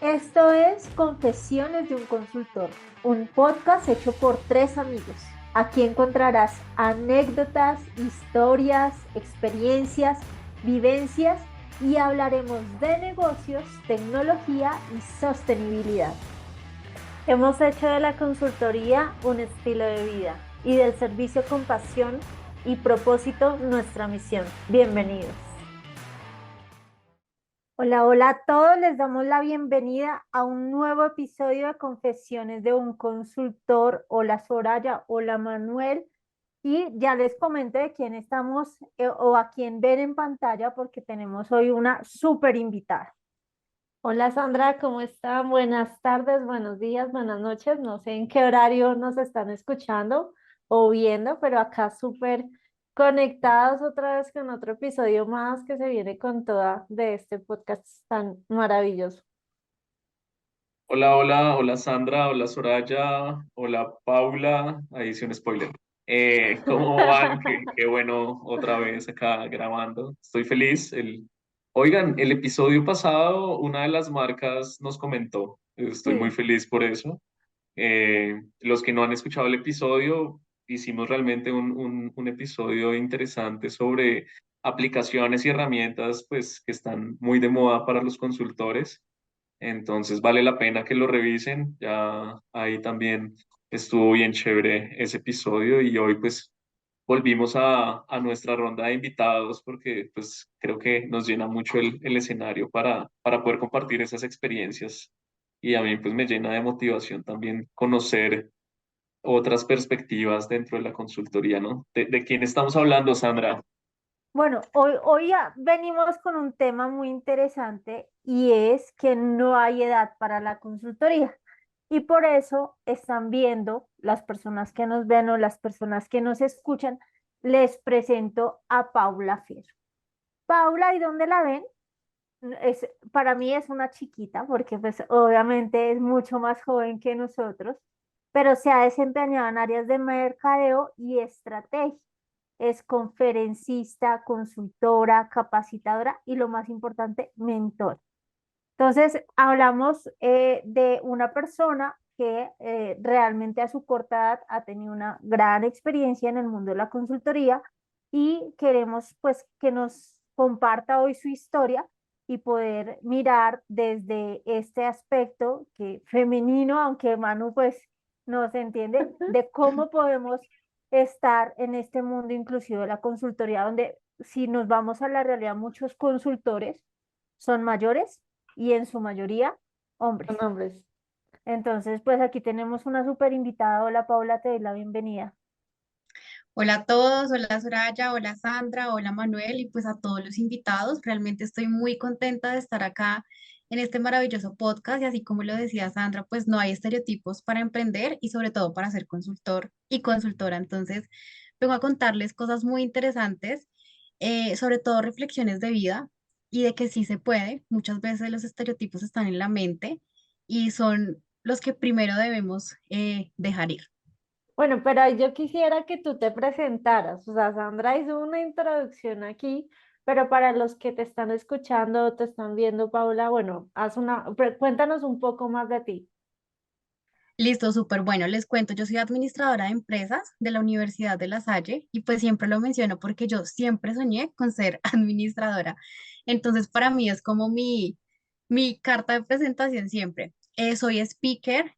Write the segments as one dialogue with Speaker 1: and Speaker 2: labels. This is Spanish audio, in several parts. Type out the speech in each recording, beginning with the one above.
Speaker 1: Esto es Confesiones de un consultor, un podcast hecho por tres amigos. Aquí encontrarás anécdotas, historias, experiencias, vivencias y hablaremos de negocios, tecnología y sostenibilidad. Hemos hecho de la consultoría un estilo de vida y del servicio con pasión y propósito nuestra misión. Bienvenidos. Hola, hola a todos, les damos la bienvenida a un nuevo episodio de Confesiones de un consultor. Hola Soraya, hola Manuel, y ya les comento de quién estamos o a quién ven en pantalla porque tenemos hoy una súper invitada. Hola Sandra, ¿cómo están? Buenas tardes, buenos días, buenas noches. No sé en qué horario nos están escuchando o viendo, pero acá súper conectados otra vez con otro episodio más que se viene con toda de este podcast tan maravilloso.
Speaker 2: Hola, hola, hola Sandra, hola Soraya, hola Paula, ahí hice un spoiler. ¿Cómo van? Qué bueno otra vez acá grabando. Estoy feliz. Oigan, el episodio pasado una de las marcas nos comentó. Estoy muy
Speaker 1: Sí.
Speaker 2: feliz por eso. Los que no han escuchado el episodio, hicimos realmente un episodio interesante sobre aplicaciones y herramientas pues, que están muy de moda para los consultores. Entonces vale la pena que lo revisen. Ya ahí también estuvo bien chévere ese episodio y hoy pues volvimos a nuestra ronda de invitados porque pues creo que nos llena mucho el escenario para poder compartir esas experiencias y a mí pues me llena de motivación también conocer otras perspectivas dentro de la consultoría, ¿no? ¿De quién estamos hablando, Sandra?
Speaker 1: Bueno, hoy ya venimos con un tema muy interesante y es que no hay edad para la consultoría. Y por eso están viendo las personas que nos ven o las personas que nos escuchan, les presento a Paula Fierro. Paula, ¿y dónde la ven? Para mí es una chiquita porque pues obviamente es mucho más joven que nosotros, pero se ha desempeñado en áreas de mercadeo y estrategia. Es conferencista, consultora, capacitadora y lo más importante, mentor. Entonces, hablamos de una persona que realmente a su corta edad ha tenido una gran experiencia en el mundo de la consultoría y queremos pues que nos comparta hoy su historia y poder mirar desde este aspecto que femenino, aunque Manu pues no se entiende, de cómo podemos estar en este mundo inclusivo de la consultoría, donde si nos vamos a la realidad, muchos consultores son mayores y en su mayoría hombres.
Speaker 3: Son hombres.
Speaker 1: Entonces, pues aquí tenemos una súper invitada. Hola Paula, te doy la bienvenida.
Speaker 3: Hola a todos, hola Soraya, hola Sandra, hola Manuel y pues a todos los invitados. Realmente estoy muy contenta de estar acá en este maravilloso podcast y así como lo decía Sandra, pues no hay estereotipos para emprender y sobre todo para ser consultor y consultora. Entonces, vengo a contarles cosas muy interesantes, sobre todo reflexiones de vida y de que sí se puede. Muchas veces los estereotipos están en la mente y son los que primero debemos dejar ir.
Speaker 1: Bueno, pero yo quisiera que tú te presentaras. O sea, Sandra hizo una introducción aquí, pero para los que te están escuchando o te están viendo, Paula, bueno, cuéntanos un poco más de ti.
Speaker 3: Listo, súper bueno. Les cuento, yo soy administradora de empresas de la Universidad de La Salle y pues siempre lo menciono porque yo siempre soñé con ser administradora. Entonces, para mí es como mi carta de presentación siempre. Soy speaker,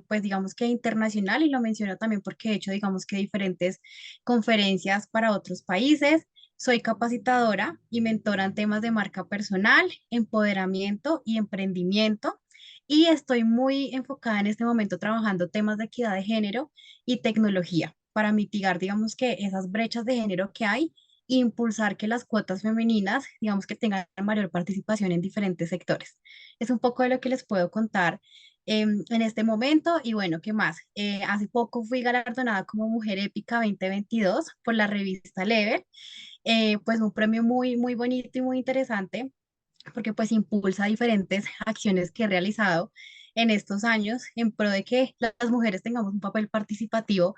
Speaker 3: pues digamos que internacional y lo menciono también porque he hecho, digamos que diferentes conferencias para otros países. Soy capacitadora y mentora en temas de marca personal, empoderamiento y emprendimiento y estoy muy enfocada en este momento trabajando temas de equidad de género y tecnología para mitigar, digamos que esas brechas de género que hay e impulsar que las cuotas femeninas, digamos que tengan mayor participación en diferentes sectores. Es un poco de lo que les puedo contar en este momento y bueno, ¿qué más? Hace poco fui galardonada como Mujer Épica 2022 por la revista Level, pues un premio muy, muy bonito y muy interesante porque pues impulsa diferentes acciones que he realizado en estos años en pro de que las mujeres tengamos un papel participativo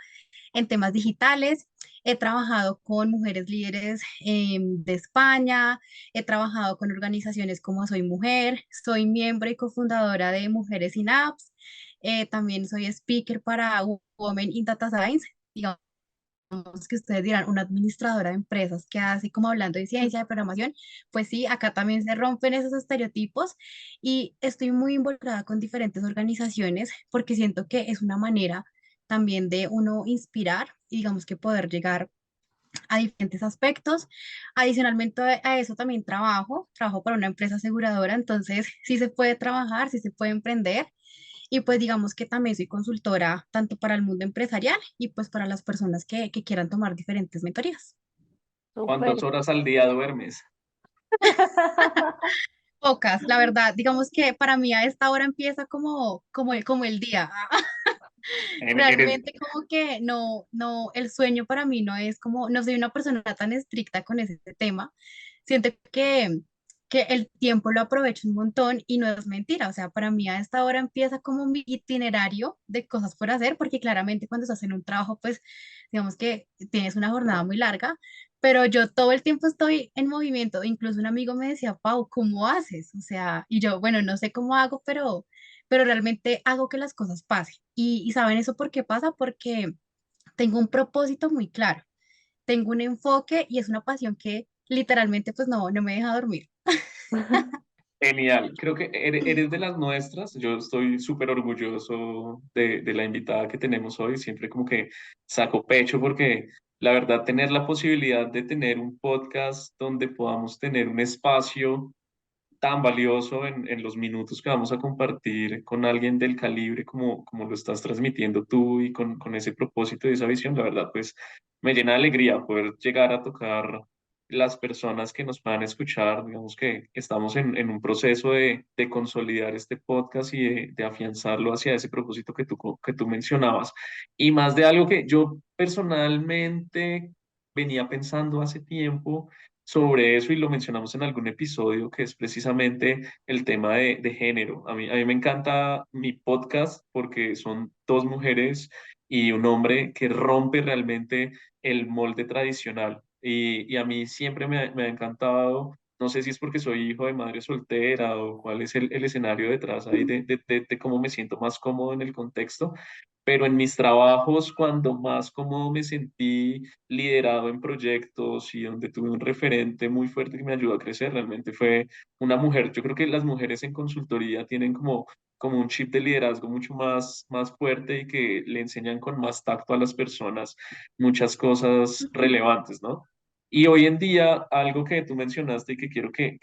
Speaker 3: en temas digitales. he trabajado con mujeres líderes de España, he trabajado con organizaciones como Soy Mujer, soy miembro y cofundadora de Mujeres in Apps, también soy speaker para Women in Data Science. Digamos que ustedes dirán, una administradora de empresas que hace como hablando de ciencia, de programación, pues sí, acá también se rompen esos estereotipos y estoy muy involucrada con diferentes organizaciones porque siento que es una manera también de uno inspirar y digamos que poder llegar a diferentes aspectos. Adicionalmente a eso también trabajo para una empresa aseguradora, entonces sí se puede trabajar, sí se puede emprender y pues digamos que también soy consultora tanto para el mundo empresarial y pues para las personas que quieran tomar diferentes mentorías.
Speaker 2: ¿Cuántas
Speaker 1: Súper.
Speaker 2: horas al día duermes?
Speaker 3: Pocas, la verdad, digamos que para mí a esta hora empieza como el día.
Speaker 2: Eres,
Speaker 3: Realmente como que no, el sueño para mí no es como, no soy una persona tan estricta con ese tema. Siento que el tiempo lo aprovecho un montón y no es mentira. O sea, para mí a esta hora empieza como mi itinerario de cosas por hacer, porque claramente cuando estás en un trabajo, pues digamos que tienes una jornada muy larga, pero yo todo el tiempo estoy en movimiento. Incluso un amigo me decía, Pau, ¿cómo haces? O sea, y yo, bueno, no sé cómo hago, pero realmente hago que las cosas pasen. Y ¿saben eso por qué pasa? Porque tengo un propósito muy claro, tengo un enfoque y es una pasión que literalmente pues no me deja dormir.
Speaker 2: Genial, creo que eres de las nuestras. Yo estoy súper orgulloso de la invitada que tenemos hoy. Siempre como que saco pecho porque la verdad tener la posibilidad de tener un podcast donde podamos tener un espacio tan valioso en los minutos que vamos a compartir con alguien del calibre como lo estás transmitiendo tú y con ese propósito y esa visión, la verdad, pues me llena de alegría poder llegar a tocar las personas que nos puedan escuchar. Digamos que estamos en un proceso de consolidar este podcast y de afianzarlo hacia ese propósito que tú mencionabas. Y más de algo que yo personalmente venía pensando hace tiempo sobre eso y lo mencionamos en algún episodio, que es precisamente el tema de género. A mí me encanta mi podcast porque son dos mujeres y un hombre que rompe realmente el molde tradicional. Y a mí siempre me ha encantado, no sé si es porque soy hijo de madre soltera o cuál es el escenario detrás ahí de cómo me siento más cómodo en el contexto, pero en mis trabajos, cuando más cómodo me sentí liderado en proyectos y donde tuve un referente muy fuerte que me ayudó a crecer, realmente fue una mujer. Yo creo que las mujeres en consultoría tienen como un chip de liderazgo mucho más fuerte y que le enseñan con más tacto a las personas muchas cosas relevantes, ¿no? Y hoy en día, algo que tú mencionaste y que quiero que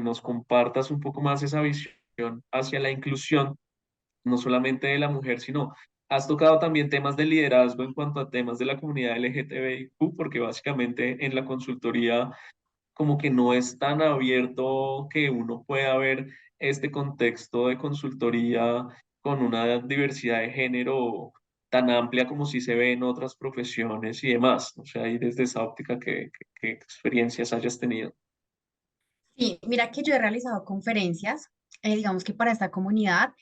Speaker 2: nos compartas un poco más esa visión hacia la inclusión no solamente de la mujer, sino has tocado también temas de liderazgo en cuanto a temas de la comunidad LGTBIQ, porque básicamente en la consultoría como que no es tan abierto que uno pueda ver este contexto de consultoría con una diversidad de género tan amplia como si se ve en otras profesiones y demás. O sea, y desde esa óptica, ¿qué experiencias hayas tenido?
Speaker 3: Sí, mira que yo he realizado conferencias, digamos que para esta comunidad.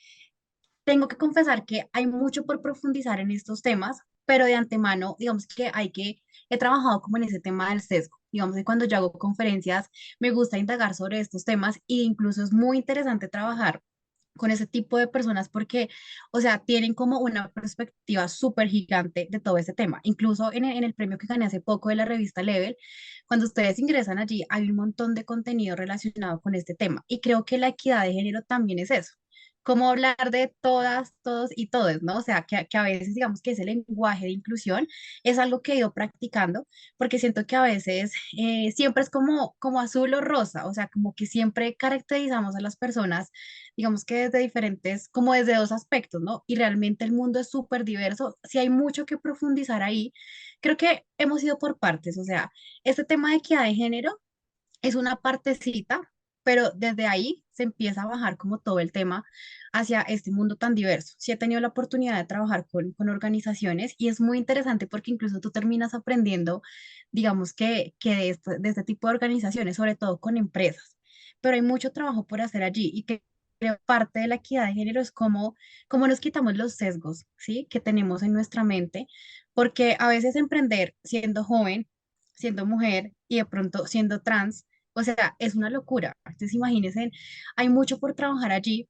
Speaker 3: Tengo que confesar que hay mucho por profundizar en estos temas, pero de antemano, digamos que he trabajado como en ese tema del sesgo. Digamos que cuando yo hago conferencias, me gusta indagar sobre estos temas e incluso es muy interesante trabajar con ese tipo de personas porque, o sea, tienen como una perspectiva súper gigante de todo ese tema. Incluso en el premio que gané hace poco de la revista Level, cuando ustedes ingresan allí, hay un montón de contenido relacionado con este tema. Y creo que la equidad de género también es eso. Cómo hablar de todas, todos y todes, ¿no? O sea, que a veces digamos que ese lenguaje de inclusión es algo que he ido practicando, porque siento que a veces siempre es como azul o rosa, o sea, como que siempre caracterizamos a las personas digamos que desde diferentes, como desde dos aspectos, ¿no? Y realmente el mundo es súper diverso, si hay mucho que profundizar ahí, creo que hemos ido por partes, o sea, este tema de equidad de género es una partecita, pero desde ahí se empieza a bajar como todo el tema hacia este mundo tan diverso. Sí he tenido la oportunidad de trabajar con organizaciones y es muy interesante porque incluso tú terminas aprendiendo, digamos que de este tipo de organizaciones, sobre todo con empresas, pero hay mucho trabajo por hacer allí y que creo parte de la equidad de género es cómo nos quitamos los sesgos, ¿sí? Que tenemos en nuestra mente, porque a veces emprender siendo joven, siendo mujer y de pronto siendo trans, o sea, es una locura. Entonces, imagínense, hay mucho por trabajar allí,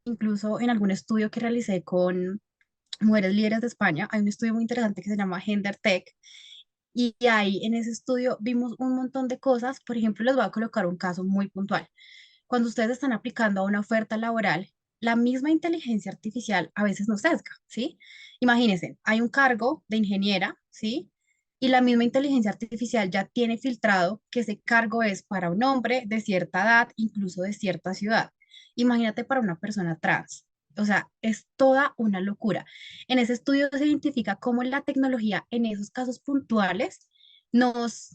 Speaker 3: incluso en algún estudio que realicé con mujeres líderes de España, hay un estudio muy interesante que se llama Gender Tech, y ahí en ese estudio vimos un montón de cosas. Por ejemplo, les voy a colocar un caso muy puntual. Cuando ustedes están aplicando a una oferta laboral, la misma inteligencia artificial a veces nos sesga, ¿sí? Imagínense, hay un cargo de ingeniera, ¿sí? Y la misma inteligencia artificial ya tiene filtrado que ese cargo es para un hombre de cierta edad, incluso de cierta ciudad. Imagínate para una persona trans. O sea, es toda una locura. En ese estudio se identifica cómo la tecnología en esos casos puntuales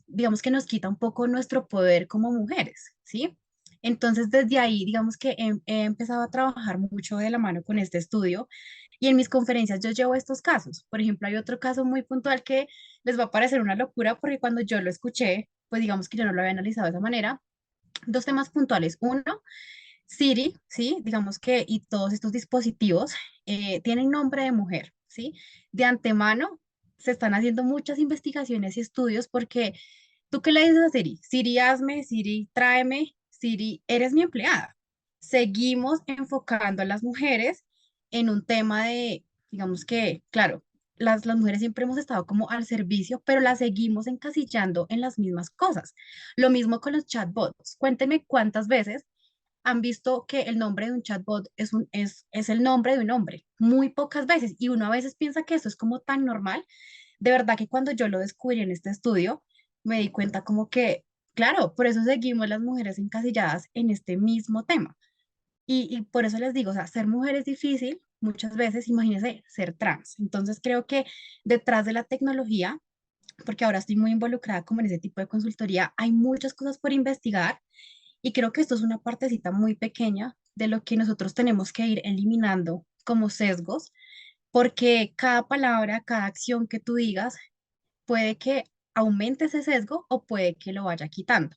Speaker 3: digamos que nos quita un poco nuestro poder como mujeres, ¿sí? Entonces, desde ahí, digamos que he empezado a trabajar mucho de la mano con este estudio y en mis conferencias yo llevo estos casos. Por ejemplo, hay otro caso muy puntual que les va a parecer una locura porque cuando yo lo escuché, pues digamos que yo no lo había analizado de esa manera. Dos temas puntuales. Uno, Siri, ¿sí? Digamos que y todos estos dispositivos tienen nombre de mujer, ¿sí? De antemano se están haciendo muchas investigaciones y estudios porque ¿tú qué le dices a Siri? Siri, hazme, Siri, tráeme, Siri, eres mi empleada. Seguimos enfocando a las mujeres en un tema de, digamos que, claro, las mujeres siempre hemos estado como al servicio, pero las seguimos encasillando en las mismas cosas. Lo mismo con los chatbots. Cuéntenme cuántas veces han visto que el nombre de un chatbot es el nombre de un hombre. Muy pocas veces. Y uno a veces piensa que eso es como tan normal. De verdad que cuando yo lo descubrí en este estudio, me di cuenta como que, claro, por eso seguimos las mujeres encasilladas en este mismo tema. Y por eso les digo, o sea, ser mujer es difícil muchas veces, imagínense ser trans. Entonces creo que detrás de la tecnología, porque ahora estoy muy involucrada como en ese tipo de consultoría, hay muchas cosas por investigar y creo que esto es una partecita muy pequeña de lo que nosotros tenemos que ir eliminando como sesgos, porque cada palabra, cada acción que tú digas puede que aumente ese sesgo o puede que lo vaya quitando.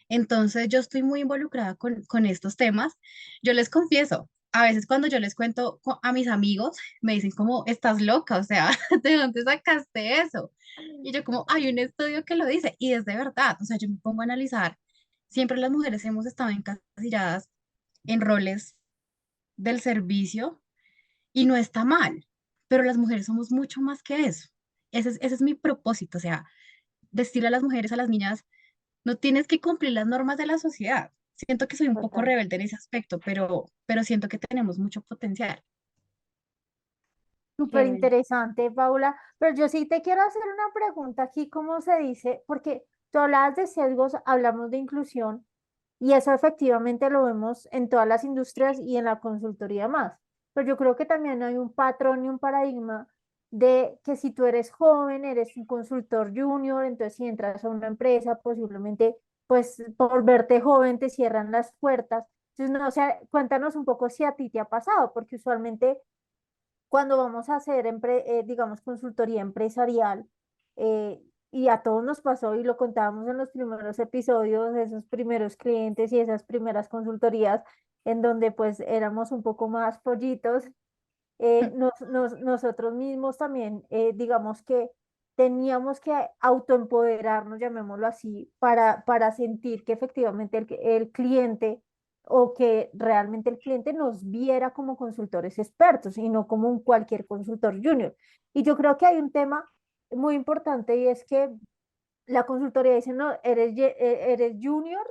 Speaker 3: Entonces, yo estoy muy involucrada con estos temas. Yo les confieso, a veces cuando yo les cuento a mis amigos, me dicen como, estás loca, o sea, ¿de dónde sacaste eso? Y yo como, hay un estudio que lo dice, y es de verdad, o sea, yo me pongo a analizar, siempre las mujeres hemos estado encasilladas en roles del servicio y no está mal, pero las mujeres somos mucho más que eso. Ese es mi propósito, o sea, decirle a las mujeres, a las niñas, no tienes que cumplir las normas de la sociedad. Siento que soy un poco
Speaker 1: Total.
Speaker 3: rebelde en ese aspecto, pero siento que tenemos mucho potencial.
Speaker 1: Súper
Speaker 3: Qué
Speaker 1: interesante, Paula. Pero yo sí te quiero hacer una pregunta aquí, ¿cómo se dice? Porque tú hablabas de sesgos, hablamos de inclusión, y eso efectivamente lo vemos en todas las industrias y en la consultoría más. Pero yo creo que también hay un patrón y un paradigma de que si tú eres joven, eres un consultor junior, entonces si entras a una empresa, posiblemente, pues por verte joven te cierran las puertas. Entonces, no, o sea, cuéntanos un poco si a ti te ha pasado, porque usualmente cuando vamos a hacer, digamos, consultoría empresarial, y a todos nos pasó y lo contábamos en los primeros episodios, esos primeros clientes y esas primeras consultorías en donde pues éramos un poco más pollitos, nosotros mismos también, digamos que teníamos que autoempoderarnos, llamémoslo así, para sentir que efectivamente el cliente o que realmente el cliente nos viera como consultores expertos y no como un cualquier consultor junior. Y yo creo que hay un tema muy importante y es que la consultoría dice, no, eres junior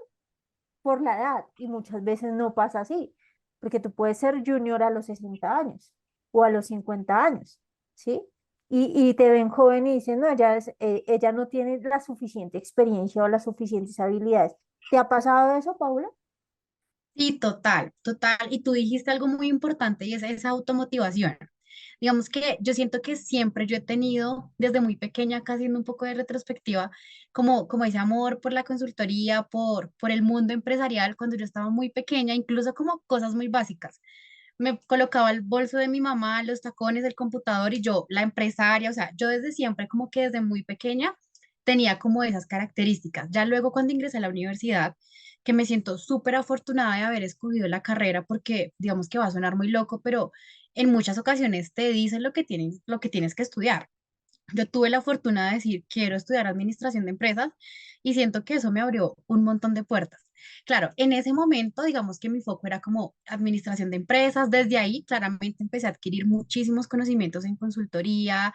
Speaker 1: por la edad y muchas veces no pasa así, porque tú puedes ser junior a los 60 años o a los 50 años, ¿sí? Y te ven joven y dicen, no, ella no tiene la suficiente experiencia o las suficientes habilidades. ¿Te ha pasado eso, Paula?
Speaker 3: Sí, total, total. Y tú dijiste algo muy importante y es esa automotivación. Digamos que yo siento que siempre yo he tenido, desde muy pequeña, acá haciendo un poco de retrospectiva, como ese amor por la consultoría, por el mundo empresarial, cuando yo estaba muy pequeña, incluso como cosas muy básicas. Me colocaba el bolso de mi mamá, los tacones, el computador y yo, la empresaria, o sea, yo desde siempre, como que desde muy pequeña, tenía como esas características. Ya luego cuando ingresé a la universidad, que me siento súper afortunada de haber escogido la carrera porque digamos que va a sonar muy loco, pero en muchas ocasiones te dicen lo que tienes que estudiar. Yo tuve la fortuna de decir, quiero estudiar administración de empresas y siento que eso me abrió un montón de puertas. Claro, en ese momento, digamos que mi foco era como administración de empresas. Desde ahí, claramente empecé a adquirir muchísimos conocimientos en consultoría,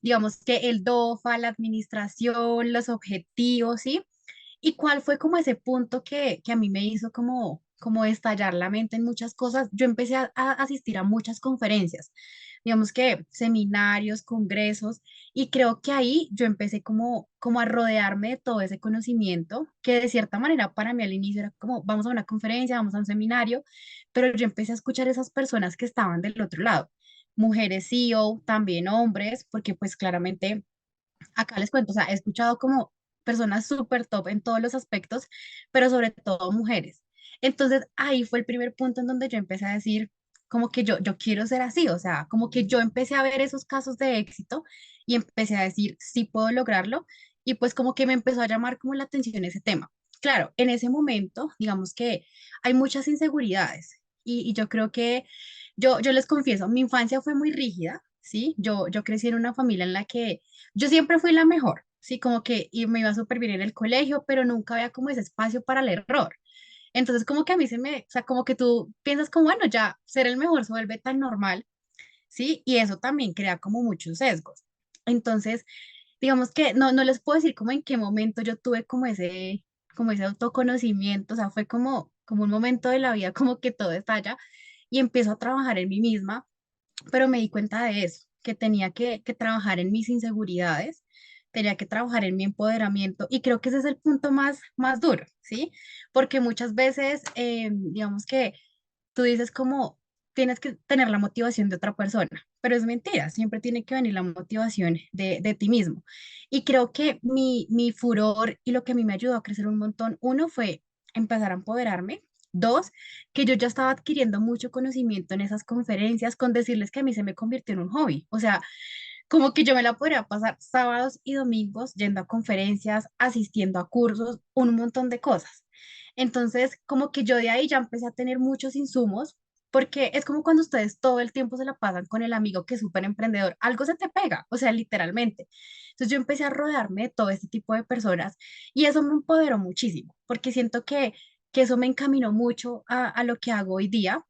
Speaker 3: digamos que el DOFA, la administración, los objetivos, ¿sí? ¿Y cuál fue como ese punto que a mí me hizo como estallar la mente en muchas cosas? Yo empecé a asistir a muchas conferencias, digamos que seminarios, congresos, y creo que ahí yo empecé como a rodearme de todo ese conocimiento, que de cierta manera para mí al inicio era como, vamos a una conferencia, vamos a un seminario, pero yo empecé a escuchar esas personas que estaban del otro lado, mujeres CEO, también hombres, porque pues claramente acá les cuento, o sea, he escuchado como personas súper top en todos los aspectos, pero sobre todo mujeres. Entonces ahí fue el primer punto en donde yo empecé a decir, como que yo quiero ser así, o sea, como que yo empecé a ver esos casos de éxito y empecé a decir, sí puedo lograrlo, y pues como que me empezó a llamar como la atención ese tema. Claro, en ese momento, digamos que hay muchas inseguridades y yo creo que yo les confieso, mi infancia fue muy rígida, ¿sí? Yo crecí en una familia en la que yo siempre fui la mejor, sí, como que y me iba súper bien en el colegio, pero nunca había como ese espacio para el error. Entonces, como que a mí o sea, como que tú piensas como, bueno, ya ser el mejor se vuelve tan normal, ¿sí? Y eso también crea como muchos sesgos. Entonces, digamos que no les puedo decir como en qué momento yo tuve como ese autoconocimiento, o sea, fue como un momento de la vida como que todo estalla y empiezo a trabajar en mí misma, pero me di cuenta de eso, que tenía que trabajar en mis inseguridades, tenía que trabajar en mi empoderamiento y creo que ese es el punto más duro, ¿sí? Porque muchas veces, digamos que tú dices como tienes que tener la motivación de otra persona, pero es mentira, siempre tiene que venir la motivación de ti mismo. Y creo que mi furor y lo que a mí me ayudó a crecer un montón, uno fue empezar a empoderarme. Dos, que yo ya estaba adquiriendo mucho conocimiento en esas conferencias con decirles que a mí se me convirtió en un hobby. O sea, como que yo me la podría pasar sábados y domingos yendo a conferencias, asistiendo a cursos, un montón de cosas. Entonces, como que yo de ahí ya empecé a tener muchos insumos, porque es como cuando ustedes todo el tiempo se la pasan con el amigo que es súper emprendedor, algo se te pega, o sea, literalmente. Entonces yo empecé a rodearme de todo este tipo de personas y eso me empoderó muchísimo, porque siento que eso me encaminó mucho a lo que hago hoy día.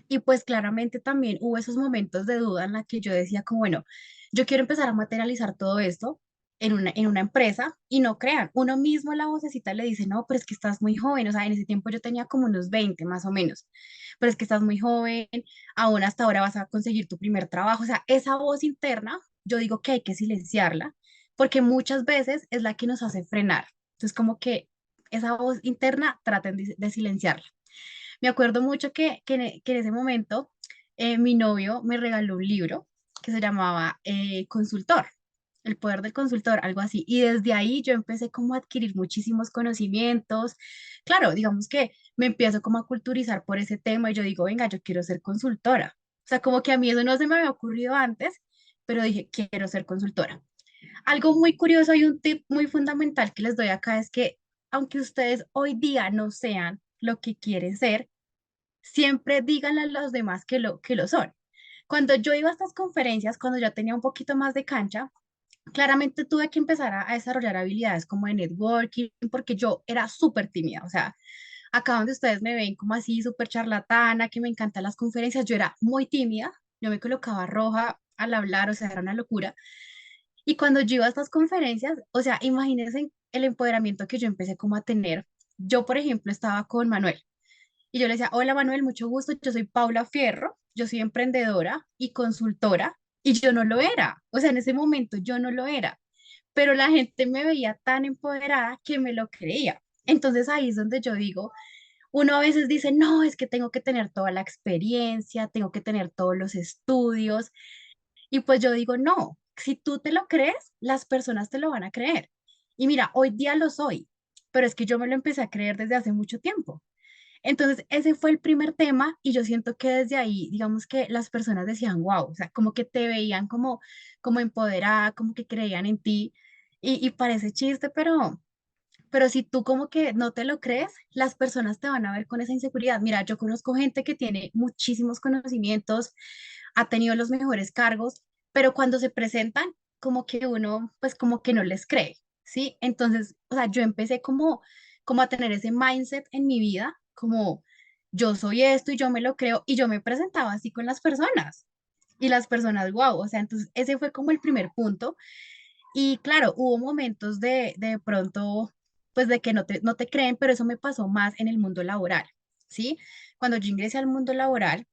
Speaker 3: Y pues claramente también hubo esos momentos de duda en la que yo decía como, bueno, yo quiero empezar a materializar todo esto en una empresa y no crean, uno mismo la vocecita le dice, no, pero es que estás muy joven, o sea, en ese tiempo yo tenía como unos 20 más o menos, pero es que estás muy joven, aún hasta ahora vas a conseguir tu primer trabajo, o sea, esa voz interna, yo digo que hay que silenciarla porque muchas veces es la que nos hace frenar. Entonces, como que esa voz interna traten de silenciarla. Me acuerdo mucho que en ese momento mi novio me regaló un libro que se llamaba Consultor, El poder del consultor, algo así. Y desde ahí yo empecé como a adquirir muchísimos conocimientos. Claro, digamos que me empiezo como a culturizar por ese tema y yo digo, venga, yo quiero ser consultora. O sea, como que a mí eso no se me había ocurrido antes, pero dije, quiero ser consultora. Algo muy curioso y un tip muy fundamental que les doy acá es que aunque ustedes hoy día no sean lo que quieren ser, siempre díganle a los demás que lo son. Cuando yo iba a estas conferencias, cuando ya tenía un poquito más de cancha, claramente tuve que empezar a desarrollar habilidades como de networking, porque yo era súper tímida, o sea, acá donde ustedes me ven como así, súper charlatana, que me encantan las conferencias, yo era muy tímida, yo me colocaba roja al hablar, o sea, era una locura. Y cuando yo iba a estas conferencias, o sea, imagínense el empoderamiento que yo empecé como a tener. Yo, por ejemplo, estaba con Manuel. Y yo le decía, hola Manuel, mucho gusto, yo soy Paula Fierro, yo soy emprendedora y consultora, y yo no lo era, o sea, en ese momento yo no lo era, pero la gente me veía tan empoderada que me lo creía. Entonces ahí es donde yo digo, uno a veces dice, no, es que tengo que tener toda la experiencia, tengo que tener todos los estudios, y pues yo digo, no, si tú te lo crees, las personas te lo van a creer. Y mira, hoy día lo soy, pero es que yo me lo empecé a creer desde hace mucho tiempo. Entonces, ese fue el primer tema y yo siento que desde ahí, digamos que las personas decían, wow, o sea, como que te veían como empoderada, como que creían en ti. Y parece chiste, pero si tú como que no te lo crees, las personas te van a ver con esa inseguridad. Mira, yo conozco gente que tiene muchísimos conocimientos, ha tenido los mejores cargos, pero cuando se presentan, como que uno, pues como que no les cree, ¿sí? Entonces, o sea, yo empecé como a tener ese mindset en mi vida, como yo soy esto y yo me lo creo, y yo me presentaba así con las personas. Y las personas, wow, o sea, entonces ese fue como el primer punto. Y claro, hubo momentos de pronto, pues de que no te creen, pero eso me pasó más en el mundo laboral, ¿sí? Cuando yo ingresé al mundo laboral,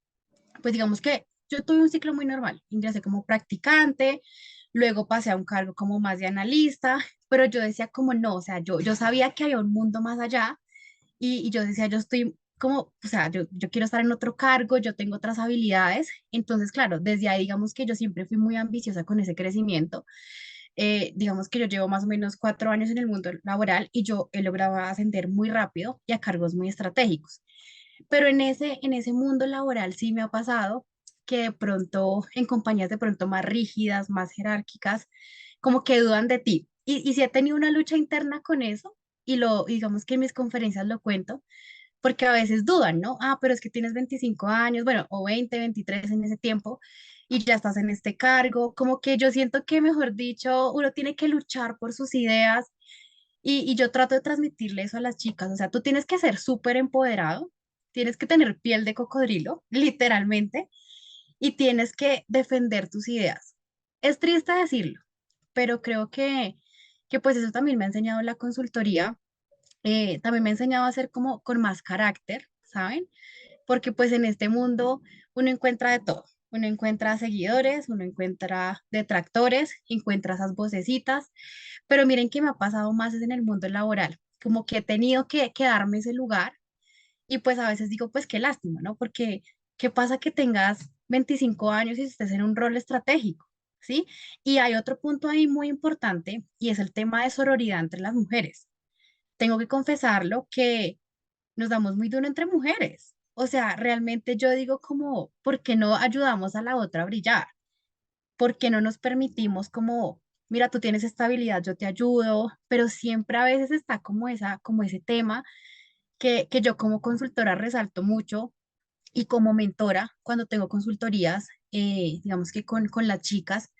Speaker 3: pues digamos que yo tuve un ciclo muy normal. Ingresé como practicante, luego pasé a un cargo como más de analista, pero yo decía como no, o sea, yo sabía que había un mundo más allá y yo decía, yo estoy como, o sea, yo quiero estar en otro cargo, yo tengo otras habilidades. Entonces, claro, desde ahí digamos que yo siempre fui muy ambiciosa con ese crecimiento. Digamos que yo llevo más o menos 4 años en el mundo laboral y yo he logrado ascender muy rápido y a cargos muy estratégicos. Pero en ese mundo laboral sí me ha pasado que de pronto en compañías de pronto más rígidas, más jerárquicas, como que dudan de ti. Y sí he tenido una lucha interna con eso y digamos que en mis conferencias lo cuento, porque a veces dudan, ¿no? Ah, pero es que tienes 25 años, bueno, o 20, 23 en ese tiempo, y ya estás en este cargo. Como que yo siento que, mejor dicho, uno tiene que luchar por sus ideas y yo trato de transmitirle eso a las chicas. O sea, tú tienes que ser súper empoderado, tienes que tener piel de cocodrilo, literalmente, y tienes que defender tus ideas. Es triste decirlo, pero creo que pues eso también me ha enseñado la consultoría. También me ha enseñado a ser como con más carácter, ¿saben? Porque pues en este mundo uno encuentra de todo. Uno encuentra seguidores, uno encuentra detractores, encuentra esas vocecitas, pero miren que me ha pasado más es en el mundo laboral, como que he tenido que darme ese lugar y pues a veces digo, pues qué lástima, ¿no? Porque qué pasa que tengas 25 años y estés en un rol estratégico, ¿sí? Y hay otro punto ahí muy importante y es el tema de sororidad entre las mujeres. Tengo que confesarlo que nos damos muy duro entre mujeres. O sea, realmente yo digo como, ¿por qué no ayudamos a la otra a brillar? ¿Por qué no nos permitimos como, mira, tú tienes estabilidad, yo te ayudo? Pero siempre a veces está como ese tema que yo como consultora resalto mucho y como mentora cuando tengo consultorías, digamos que con las chicas,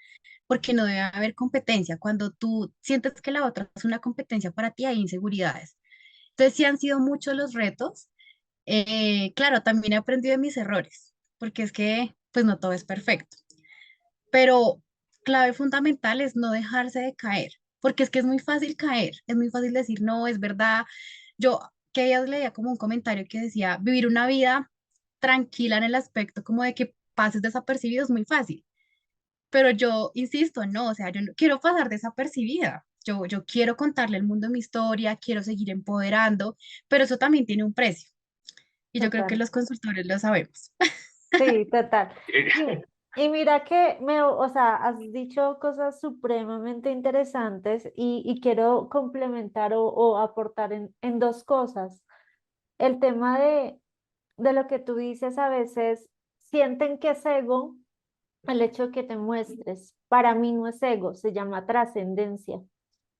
Speaker 3: porque no debe haber competencia. Cuando tú sientes que la otra es una competencia para ti, hay inseguridades. Entonces sí han sido muchos los retos. Claro, también he aprendido de mis errores, porque es que pues no todo es perfecto, pero clave fundamental es no dejarse de caer, porque es que es muy fácil caer, es muy fácil decir, no, es verdad. Yo que días leía como un comentario que decía, vivir una vida tranquila en el aspecto como de que pases desapercibido es muy fácil, pero yo insisto, no, o sea, yo no quiero pasar desapercibida. Yo quiero contarle al mundo mi historia, quiero seguir empoderando, pero eso también tiene un precio. Y yo creo que
Speaker 1: Total.
Speaker 3: los consultores lo sabemos.
Speaker 1: Sí, total.
Speaker 2: Eh,
Speaker 1: Y mira que o sea, has dicho cosas supremamente interesantes y quiero complementar o aportar en dos cosas. El tema de lo que tú dices, a veces sienten que es ego el hecho de que te muestres. Para mí no es ego, se llama trascendencia.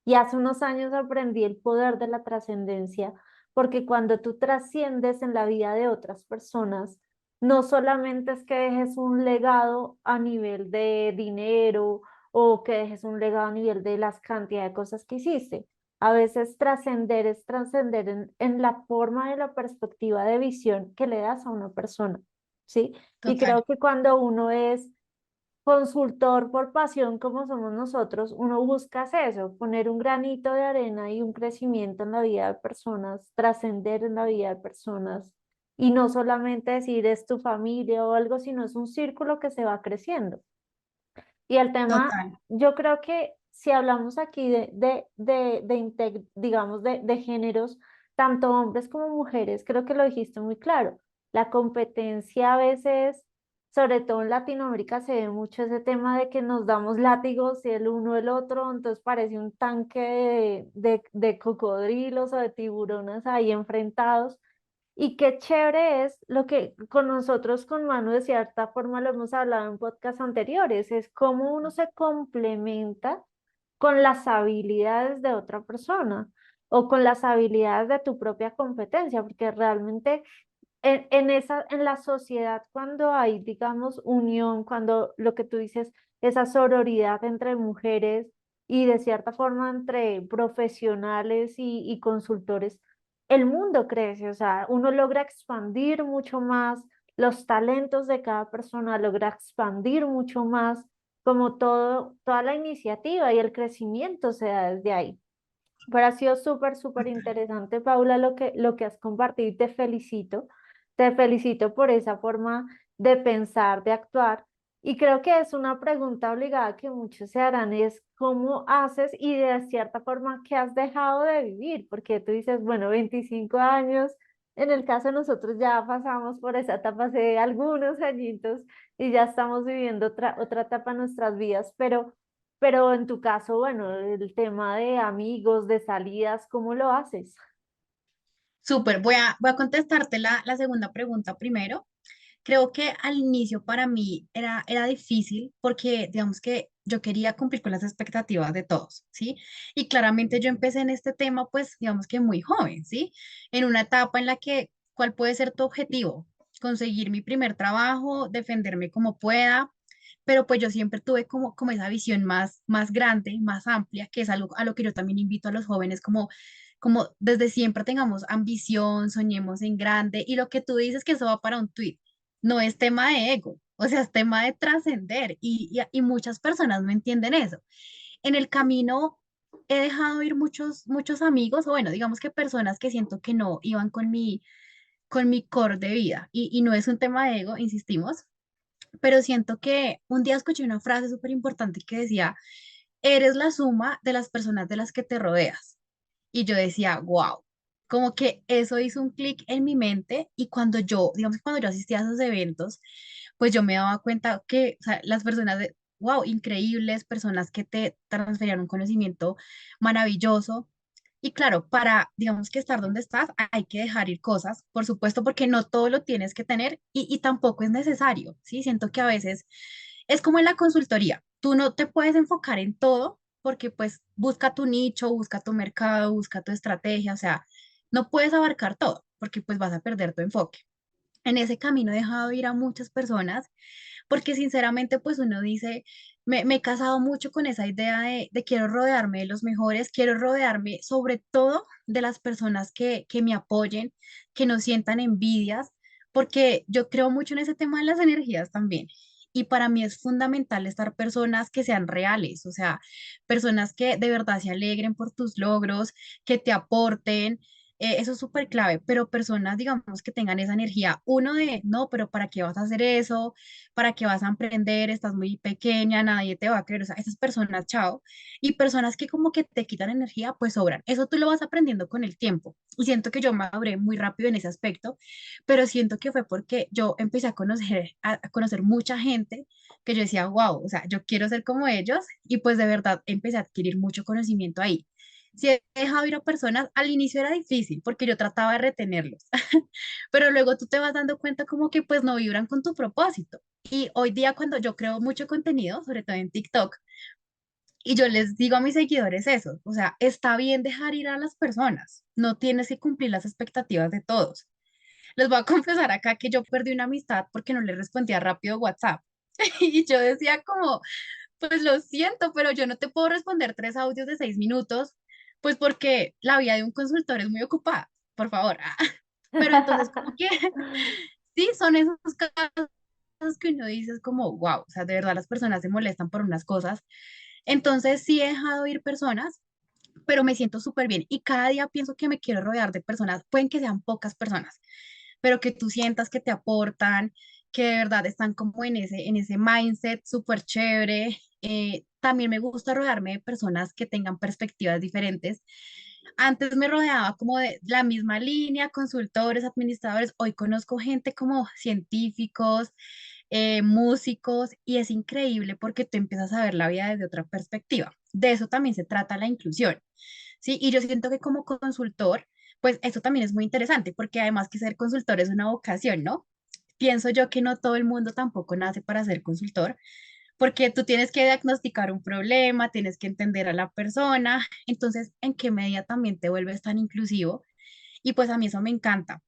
Speaker 1: Y hace unos años aprendí el poder de la trascendencia, porque cuando tú trasciendes en la vida de otras personas, no solamente es que dejes un legado a nivel de dinero o que dejes un legado a nivel de las cantidades de cosas que hiciste. A veces trascender es trascender en la forma de la perspectiva de visión que le das a una persona, ¿sí? Y
Speaker 3: Total,
Speaker 1: creo que cuando uno es consultor por pasión como somos nosotros, uno busca es eso, poner un granito de arena y un crecimiento en la vida de personas, trascender en la vida de personas y no solamente decir es tu familia o algo, sino es un círculo que se va creciendo. Y el tema,
Speaker 3: total.
Speaker 1: yo creo que si hablamos aquí digamos, de géneros, tanto hombres como mujeres, creo que lo dijiste muy claro. La competencia a veces, sobre todo en Latinoamérica, se ve mucho ese tema de que nos damos látigos y el uno el otro, entonces parece un tanque de cocodrilos o de tiburones ahí enfrentados. Y qué chévere es lo que con nosotros, con Manu, de cierta forma lo hemos hablado en podcasts anteriores, es cómo uno se complementa con las habilidades de otra persona o con las habilidades de tu propia competencia, porque realmente en la sociedad, cuando hay, digamos, unión, cuando lo que tú dices, esa sororidad entre mujeres y de cierta forma entre profesionales y consultores, el mundo crece, o sea, uno logra expandir mucho más los talentos de cada persona, logra expandir mucho más como todo, toda la iniciativa y el crecimiento se da desde ahí. Pero ha sido súper, súper interesante, Paula, lo que has compartido y te felicito. Te felicito por esa forma de pensar, de actuar. Y creo que es una pregunta obligada que muchos se harán, es cómo haces y de cierta forma qué has dejado de vivir, porque tú dices, bueno, 25 años, en el caso de nosotros ya pasamos por esa etapa hace algunos añitos y ya estamos viviendo otra etapa en nuestras vidas, pero en tu caso, bueno, el tema de amigos, de salidas, ¿cómo lo haces?
Speaker 3: Súper, voy a contestarte la segunda pregunta primero. Creo que al inicio para mí era difícil porque digamos que yo quería cumplir con las expectativas de todos, ¿sí? Y claramente yo empecé en este tema pues digamos que muy joven, ¿sí? En una etapa en la que, ¿cuál puede ser tu objetivo? Conseguir mi primer trabajo, defenderme como pueda, pero pues yo siempre tuve como esa visión más grande, más amplia, que es algo a lo que yo también invito a los jóvenes, como desde siempre tengamos ambición, soñemos en grande, y lo que tú dices que eso va para un tweet, no es tema de ego, o sea, es tema de trascender, y muchas personas no entienden eso. En el camino he dejado ir muchos amigos, o bueno, digamos que personas que siento que no iban con mi core de vida, y no es un tema de ego, insistimos, pero siento que un día escuché una frase súper importante que decía, eres la suma de las personas de las que te rodeas. Y yo decía, wow, como que eso hizo un clic en mi mente y digamos que cuando yo asistía a esos eventos, pues yo me daba cuenta que, o sea, las personas de, wow, increíbles, personas que te transferían un conocimiento maravilloso. Y claro, para, digamos que estar donde estás, hay que dejar ir cosas, por supuesto, porque no todo lo tienes que tener y tampoco es necesario, ¿sí? Siento que a veces es como en la consultoría, tú no te puedes enfocar en todo porque pues busca tu nicho, busca tu mercado, busca tu estrategia, o sea, no puedes abarcar todo porque pues vas a perder tu enfoque. En ese camino he dejado ir a muchas personas porque sinceramente pues uno dice, me he casado mucho con esa idea de quiero rodearme de los mejores, quiero rodearme sobre todo de las personas que me apoyen, que no sientan envidias, porque yo creo mucho en ese tema de las energías también. Y para mí es fundamental estar personas que sean reales, o sea, personas que de verdad se alegren por tus logros, que te aporten, eso es súper clave, pero personas, digamos, que tengan esa energía, uno de, no, pero ¿para qué vas a hacer eso? ¿Para qué vas a emprender? Estás muy pequeña, nadie te va a creer, o sea, esas personas, chao. Y personas que como que te quitan energía, pues sobran. Eso tú lo vas aprendiendo con el tiempo. Y siento que yo maduré muy rápido en ese aspecto, pero siento que fue porque yo empecé a conocer mucha gente que yo decía, wow, o sea, yo quiero ser como ellos y pues de verdad empecé a adquirir mucho conocimiento ahí. Si he dejado ir a personas, al inicio era difícil porque yo trataba de retenerlos, pero luego tú te vas dando cuenta como que pues no vibran con tu propósito. Y hoy día cuando yo creo mucho contenido, sobre todo en TikTok, y yo les digo a mis seguidores eso, o sea, está bien dejar ir a las personas, no tienes que cumplir las expectativas de todos. Les voy a confesar acá que yo perdí una amistad porque no le respondía rápido WhatsApp. Y yo decía como, pues lo siento, pero yo no te puedo responder 3 audios de 6 minutos, pues porque la vida de un consultor es muy ocupada, por favor. Pero entonces como que sí, son esos casos que uno dice es como, wow, o sea, de verdad las personas se molestan por unas cosas. Entonces sí he dejado ir personas, pero me siento súper bien y cada día pienso que me quiero rodear de personas, pueden que sean pocas personas, pero que tú sientas que te aportan, que de verdad están como en ese mindset súper chévere. También me gusta rodearme de personas que tengan perspectivas diferentes. Antes me rodeaba como de la misma línea, consultores, administradores. Hoy conozco gente como científicos, músicos, y es increíble porque tú empiezas a ver la vida desde otra perspectiva. De eso también se trata la inclusión, ¿sí? Y yo siento que como consultor, pues eso también es muy interesante porque además que ser consultor es una vocación, ¿no? Pienso yo que no todo el mundo tampoco nace para ser consultor, porque tú tienes que diagnosticar un problema, tienes que entender a la persona, entonces, ¿en qué medida también te vuelves tan inclusivo? Y pues a mí eso me encanta.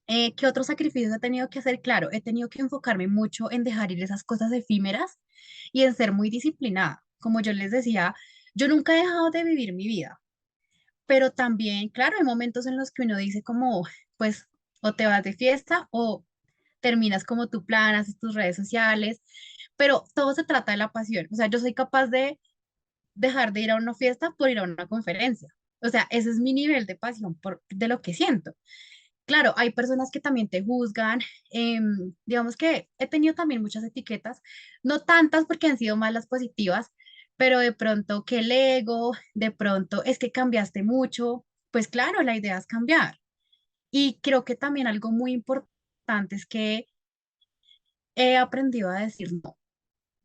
Speaker 3: ¿Qué otros sacrificios he tenido que hacer? Claro, he tenido que enfocarme mucho en dejar ir esas cosas efímeras y en ser muy disciplinada. Como yo les decía, yo nunca he dejado de vivir mi vida, pero también, claro, hay momentos en los que uno dice como, pues, o te vas de fiesta o terminas como tu plan, haces tus redes sociales, pero todo se trata de la pasión. O sea, yo soy capaz de dejar de ir a una fiesta por ir a una conferencia. O sea, ese es mi nivel de pasión de lo que siento. Claro, hay personas que también te juzgan. Digamos que he tenido también muchas etiquetas, no tantas porque han sido más las positivas, pero de pronto que el ego, de pronto es que cambiaste mucho. Pues claro, la idea es cambiar. Y creo que también algo muy importante es que he aprendido a decir no.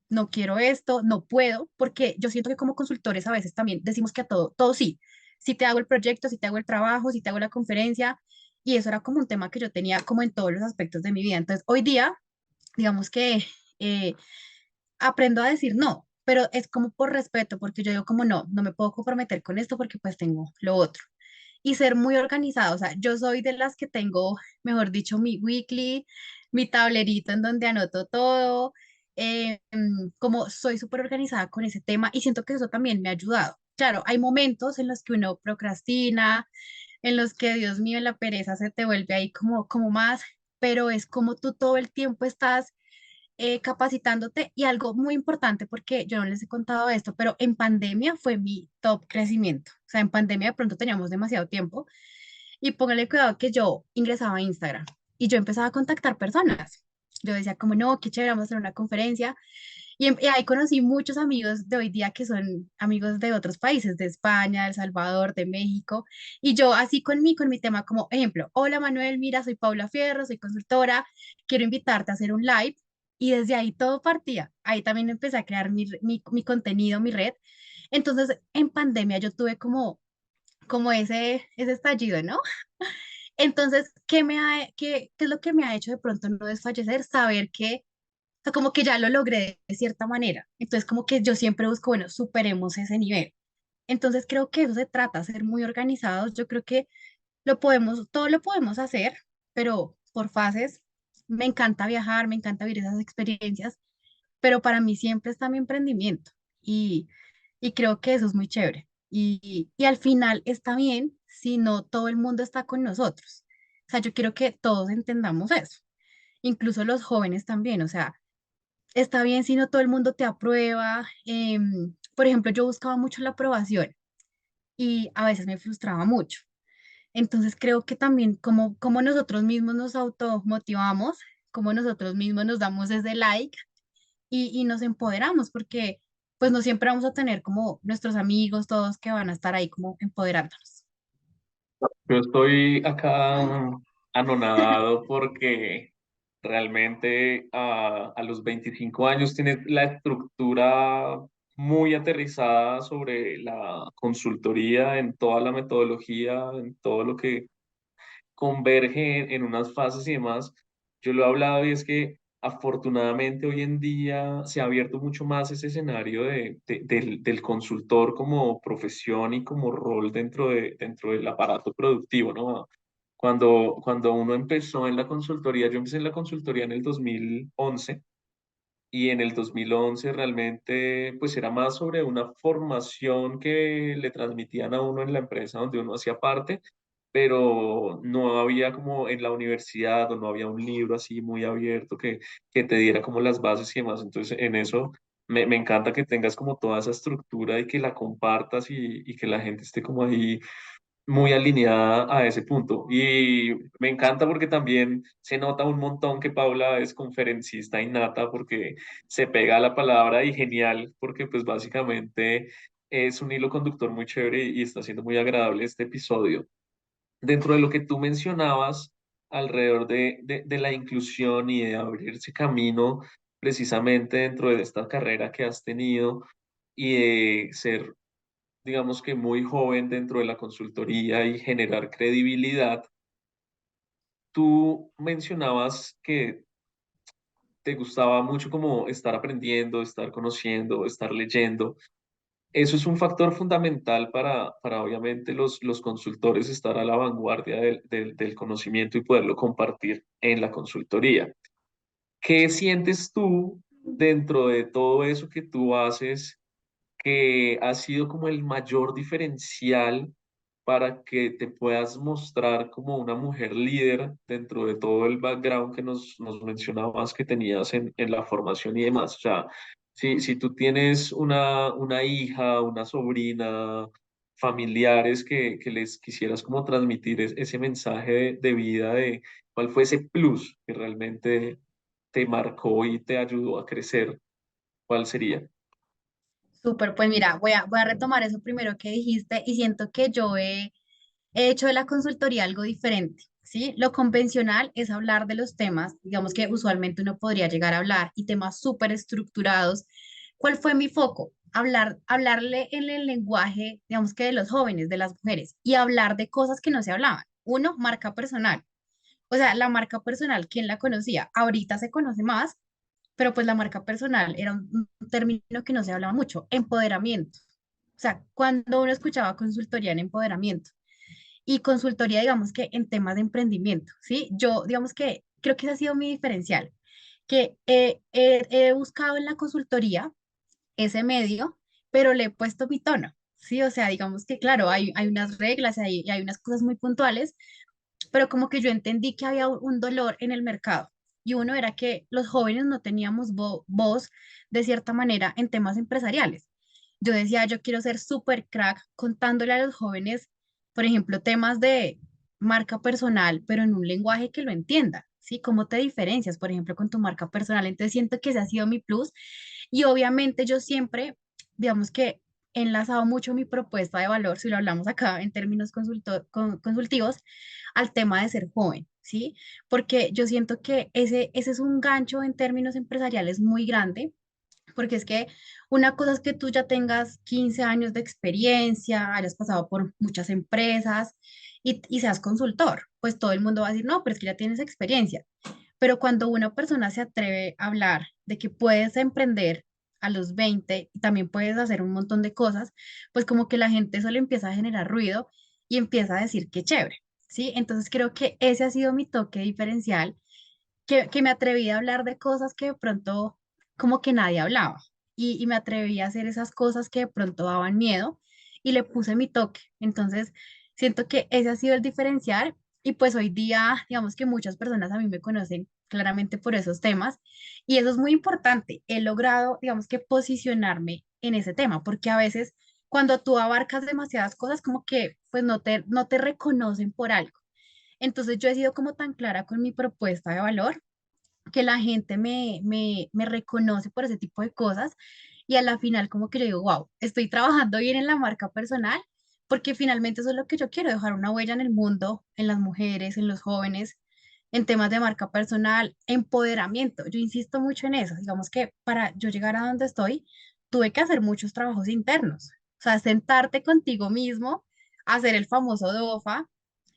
Speaker 3: No quiero esto, no puedo, porque yo siento que como consultores a veces también decimos que a todo, todo sí. Si te hago el proyecto, si te hago el trabajo, si te hago la conferencia, y eso era como un tema que yo tenía como en todos los aspectos de mi vida. Entonces, hoy día, digamos que eh, aprendo a decir no, pero es como por respeto, porque yo digo como no, no me puedo comprometer con esto porque pues tengo lo otro. Y ser muy organizado, o sea, yo soy de las que tengo, mejor dicho, mi weekly, mi tablerito en donde anoto todo, como soy súper organizada con ese tema y siento que eso también me ha ayudado. Claro, hay momentos en los que uno procrastina, en los que, Dios mío, la pereza se te vuelve ahí como más, pero es como tú todo el tiempo estás capacitándote y algo muy importante, porque yo no les he contado esto, pero en pandemia fue mi top crecimiento. O sea, en pandemia de pronto teníamos demasiado tiempo y póngale cuidado que yo ingresaba a Instagram y yo empezaba a contactar personas. Yo decía como, no, qué chévere, vamos a hacer una conferencia. Y ahí conocí muchos amigos de hoy día que son amigos de otros países, de España, de El Salvador, de México. Y yo así con mi tema como ejemplo, hola Manuel, mira, soy Paula Fierro, soy consultora, quiero invitarte a hacer un live. Y desde ahí todo partía. Ahí también empecé a crear mi contenido, mi red. Entonces, en pandemia yo tuve como ese estallido, ¿no? Entonces, ¿qué es lo que me ha hecho de pronto no desfallecer? Saber que, o sea, como que ya lo logré de cierta manera. Entonces, como que yo siempre busco, bueno, superemos ese nivel. Entonces, creo que eso se trata, ser muy organizados. Yo creo que todo lo podemos hacer, pero por fases. Me encanta viajar, me encanta vivir esas experiencias, pero para mí siempre está mi emprendimiento y, y creo que eso es muy chévere. Y al final está bien si no todo el mundo está con nosotros. O sea, yo quiero que todos entendamos eso, incluso los jóvenes también. O sea, está bien si no todo el mundo te aprueba. Por ejemplo, yo buscaba mucho la aprobación y a veces me frustraba mucho. Entonces creo que también como nosotros mismos nos automotivamos, como nosotros mismos nos damos ese like y nos empoderamos, porque pues no siempre vamos a tener como nuestros amigos, todos que van a estar ahí como empoderándonos.
Speaker 2: Yo estoy acá anonadado porque realmente a los 25 años tienes la estructura muy aterrizada sobre la consultoría, en toda la metodología, en todo lo que converge en unas fases y demás. Yo lo he hablado y es que afortunadamente hoy en día se ha abierto mucho más ese escenario del consultor como profesión y como rol dentro del aparato productivo, ¿no? Cuando uno empezó en la consultoría, yo empecé en la consultoría en el 2011 y en el 2011 realmente pues era más sobre una formación que le transmitían a uno en la empresa donde uno hacía parte, pero no había como en la universidad o no había un libro así muy abierto que te diera como las bases y demás. Entonces en eso me encanta que tengas como toda esa estructura y que la compartas y que la gente esté como ahí muy alineada a ese punto. Y me encanta porque también se nota un montón que Paula es conferencista innata porque se pega a la palabra y genial porque pues básicamente es un hilo conductor muy chévere y está siendo muy agradable este episodio. Dentro de lo que tú mencionabas alrededor de la inclusión y de abrirse camino precisamente dentro de esta carrera que has tenido y de ser digamos que muy joven dentro de la consultoría y generar credibilidad. Tú mencionabas que te gustaba mucho como estar aprendiendo, estar conociendo, estar leyendo. Eso es un factor fundamental para obviamente los consultores estar a la vanguardia del conocimiento y poderlo compartir en la consultoría. ¿Qué sientes tú dentro de todo eso que tú haces que ha sido como el mayor diferencial para que te puedas mostrar como una mujer líder dentro de todo el background que nos mencionabas que tenías en la formación y demás? O sea, si tú tienes una hija, una sobrina, familiares que les quisieras como transmitir ese mensaje de vida de cuál fue ese plus que realmente te marcó y te ayudó a crecer, ¿cuál sería?
Speaker 3: Súper, pues mira, voy a retomar eso primero que dijiste y siento que he hecho de la consultoría algo diferente, ¿sí? Lo convencional es hablar de los temas, digamos que usualmente uno podría llegar a hablar y temas súper estructurados. ¿Cuál fue mi foco? Hablarle en el lenguaje, digamos que de los jóvenes, de las mujeres, y hablar de cosas que no se hablaban. Uno, marca personal. O sea, la marca personal, ¿quién la conocía? Ahorita se conoce más, pero pues la marca personal era un término que no se hablaba mucho. Empoderamiento. O sea, cuando uno escuchaba consultoría en empoderamiento y consultoría, digamos que en temas de emprendimiento, ¿sí? Yo, digamos que creo que ese ha sido mi diferencial, que he buscado en la consultoría ese medio, pero le he puesto mi tono, ¿sí? O sea, digamos que, claro, hay unas reglas, hay unas cosas muy puntuales, pero como que yo entendí que había un dolor en el mercado. Y uno era que los jóvenes no teníamos voz de cierta manera en temas empresariales. Yo decía, yo quiero ser súper crack contándole a los jóvenes, por ejemplo, temas de marca personal, pero en un lenguaje que lo entienda, ¿sí? ¿Cómo te diferencias, por ejemplo, con tu marca personal? Entonces siento que ese ha sido mi plus y obviamente yo siempre, digamos que he enlazado mucho mi propuesta de valor, si lo hablamos acá en términos consultivos, al tema de ser joven, ¿sí? Porque yo siento que ese es un gancho en términos empresariales muy grande, porque es que una cosa es que tú ya tengas 15 años de experiencia, hayas pasado por muchas empresas y seas consultor, pues todo el mundo va a decir, no, pero es que ya tienes experiencia. Pero cuando una persona se atreve a hablar de que puedes emprender a los 20 y también puedes hacer un montón de cosas, pues como que la gente eso le empieza a generar ruido y empieza a decir que chévere, ¿sí? Entonces creo que ese ha sido mi toque diferencial, que me atreví a hablar de cosas que de pronto como que nadie hablaba y me atreví a hacer esas cosas que de pronto daban miedo y le puse mi toque. Entonces, siento que ese ha sido el diferencial y pues hoy día, digamos que muchas personas a mí me conocen claramente por esos temas y eso es muy importante. He logrado, digamos que posicionarme en ese tema porque a veces cuando tú abarcas demasiadas cosas como que pues no te reconocen por algo. Entonces yo he sido como tan clara con mi propuesta de valor que la gente me reconoce por ese tipo de cosas y a la final como que yo digo, wow, estoy trabajando bien en la marca personal porque finalmente eso es lo que yo quiero, dejar una huella en el mundo, en las mujeres, en los jóvenes, en temas de marca personal, empoderamiento. Yo insisto mucho en eso. Digamos que para yo llegar a donde estoy, tuve que hacer muchos trabajos internos. O sea, sentarte contigo mismo, hacer el famoso DOFA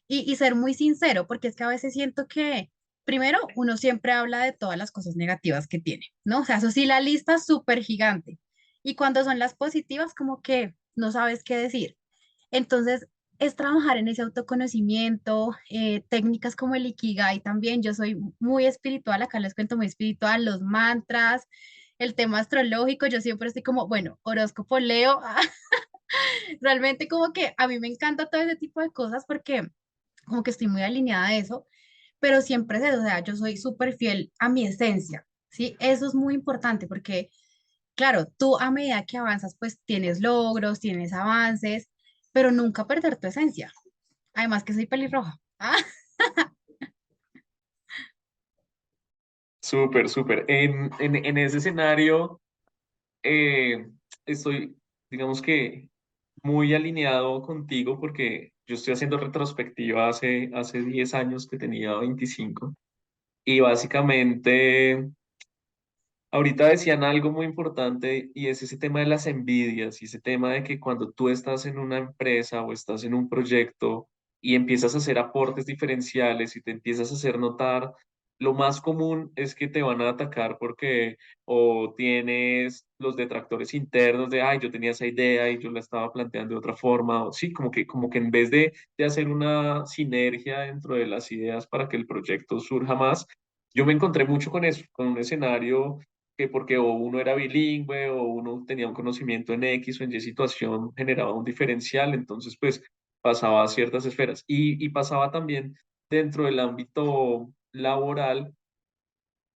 Speaker 3: y ser muy sincero, porque es que a veces siento que, primero, uno siempre habla de todas las cosas negativas que tiene, ¿no? O sea, eso sí, la lista es súper gigante. Y cuando son las positivas, como que no sabes qué decir. Entonces, es trabajar en ese autoconocimiento, técnicas como el Ikigai también. Yo soy muy espiritual, acá les cuento muy espiritual, los mantras, el tema astrológico, yo siempre estoy como, bueno, horóscopo Leo, realmente como que a mí me encanta todo ese tipo de cosas porque como que estoy muy alineada a eso, pero siempre es eso, o sea, yo soy súper fiel a mi esencia, ¿sí? Eso es muy importante porque, claro, tú a medida que avanzas, pues tienes logros, tienes avances, pero nunca perder tu esencia. Además que soy pelirroja. Ah,
Speaker 2: Súper, súper. En ese escenario, eh, estoy, digamos que, muy alineado contigo porque yo estoy haciendo retrospectiva hace 10 años que tenía 25 y básicamente ahorita decían algo muy importante y es ese tema de las envidias y ese tema de que cuando tú estás en una empresa o estás en un proyecto y empiezas a hacer aportes diferenciales y te empiezas a hacer notar, lo más común es que te van a atacar porque o tienes los detractores internos de, ay, yo tenía esa idea y yo la estaba planteando de otra forma, o sí, como que en vez de hacer una sinergia dentro de las ideas para que el proyecto surja más, yo me encontré mucho con eso, con un escenario que porque o uno era bilingüe o uno tenía un conocimiento en X o en Y situación generaba un diferencial, entonces pues pasaba a ciertas esferas y pasaba también dentro del ámbito laboral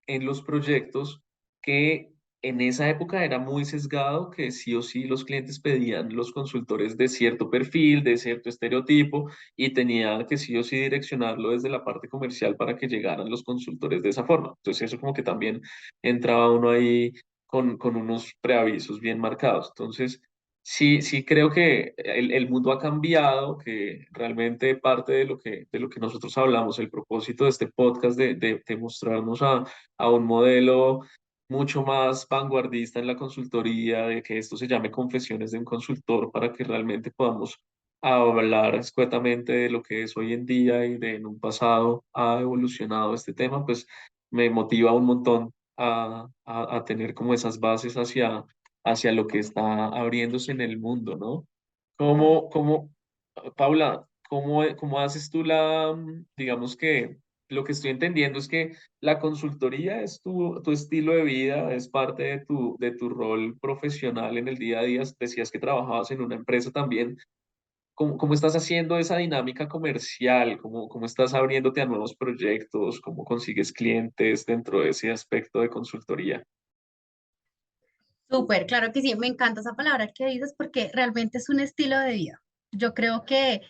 Speaker 2: en los proyectos que en esa época era muy sesgado, que sí o sí los clientes pedían los consultores de cierto perfil, de cierto estereotipo, y tenía que sí o sí direccionarlo desde la parte comercial para que llegaran los consultores de esa forma. Entonces eso como que también entraba uno ahí con unos preavisos bien marcados. Entonces, sí, sí creo que el mundo ha cambiado, que realmente parte de lo que nosotros hablamos, el propósito de este podcast, de mostrarnos a un modelo mucho más vanguardista en la consultoría, de que esto se llame Confesiones de un consultor para que realmente podamos hablar escuetamente de lo que es hoy en día y de en un pasado ha evolucionado este tema, pues me motiva un montón a tener como esas bases hacia lo que está abriéndose en el mundo, ¿no?
Speaker 1: Claro.
Speaker 2: Paula, cómo haces tú digamos que lo que estoy entendiendo es que la consultoría es tu estilo de vida, es parte de tu rol profesional en el día a día. Decías que trabajabas en una empresa también. ¿Cómo estás haciendo esa dinámica comercial? ¿Cómo estás abriéndote a nuevos proyectos? ¿Cómo consigues clientes dentro de ese aspecto de consultoría?
Speaker 3: Súper, claro que sí, me encanta esa palabra que dices porque realmente es un estilo de vida. Yo creo que,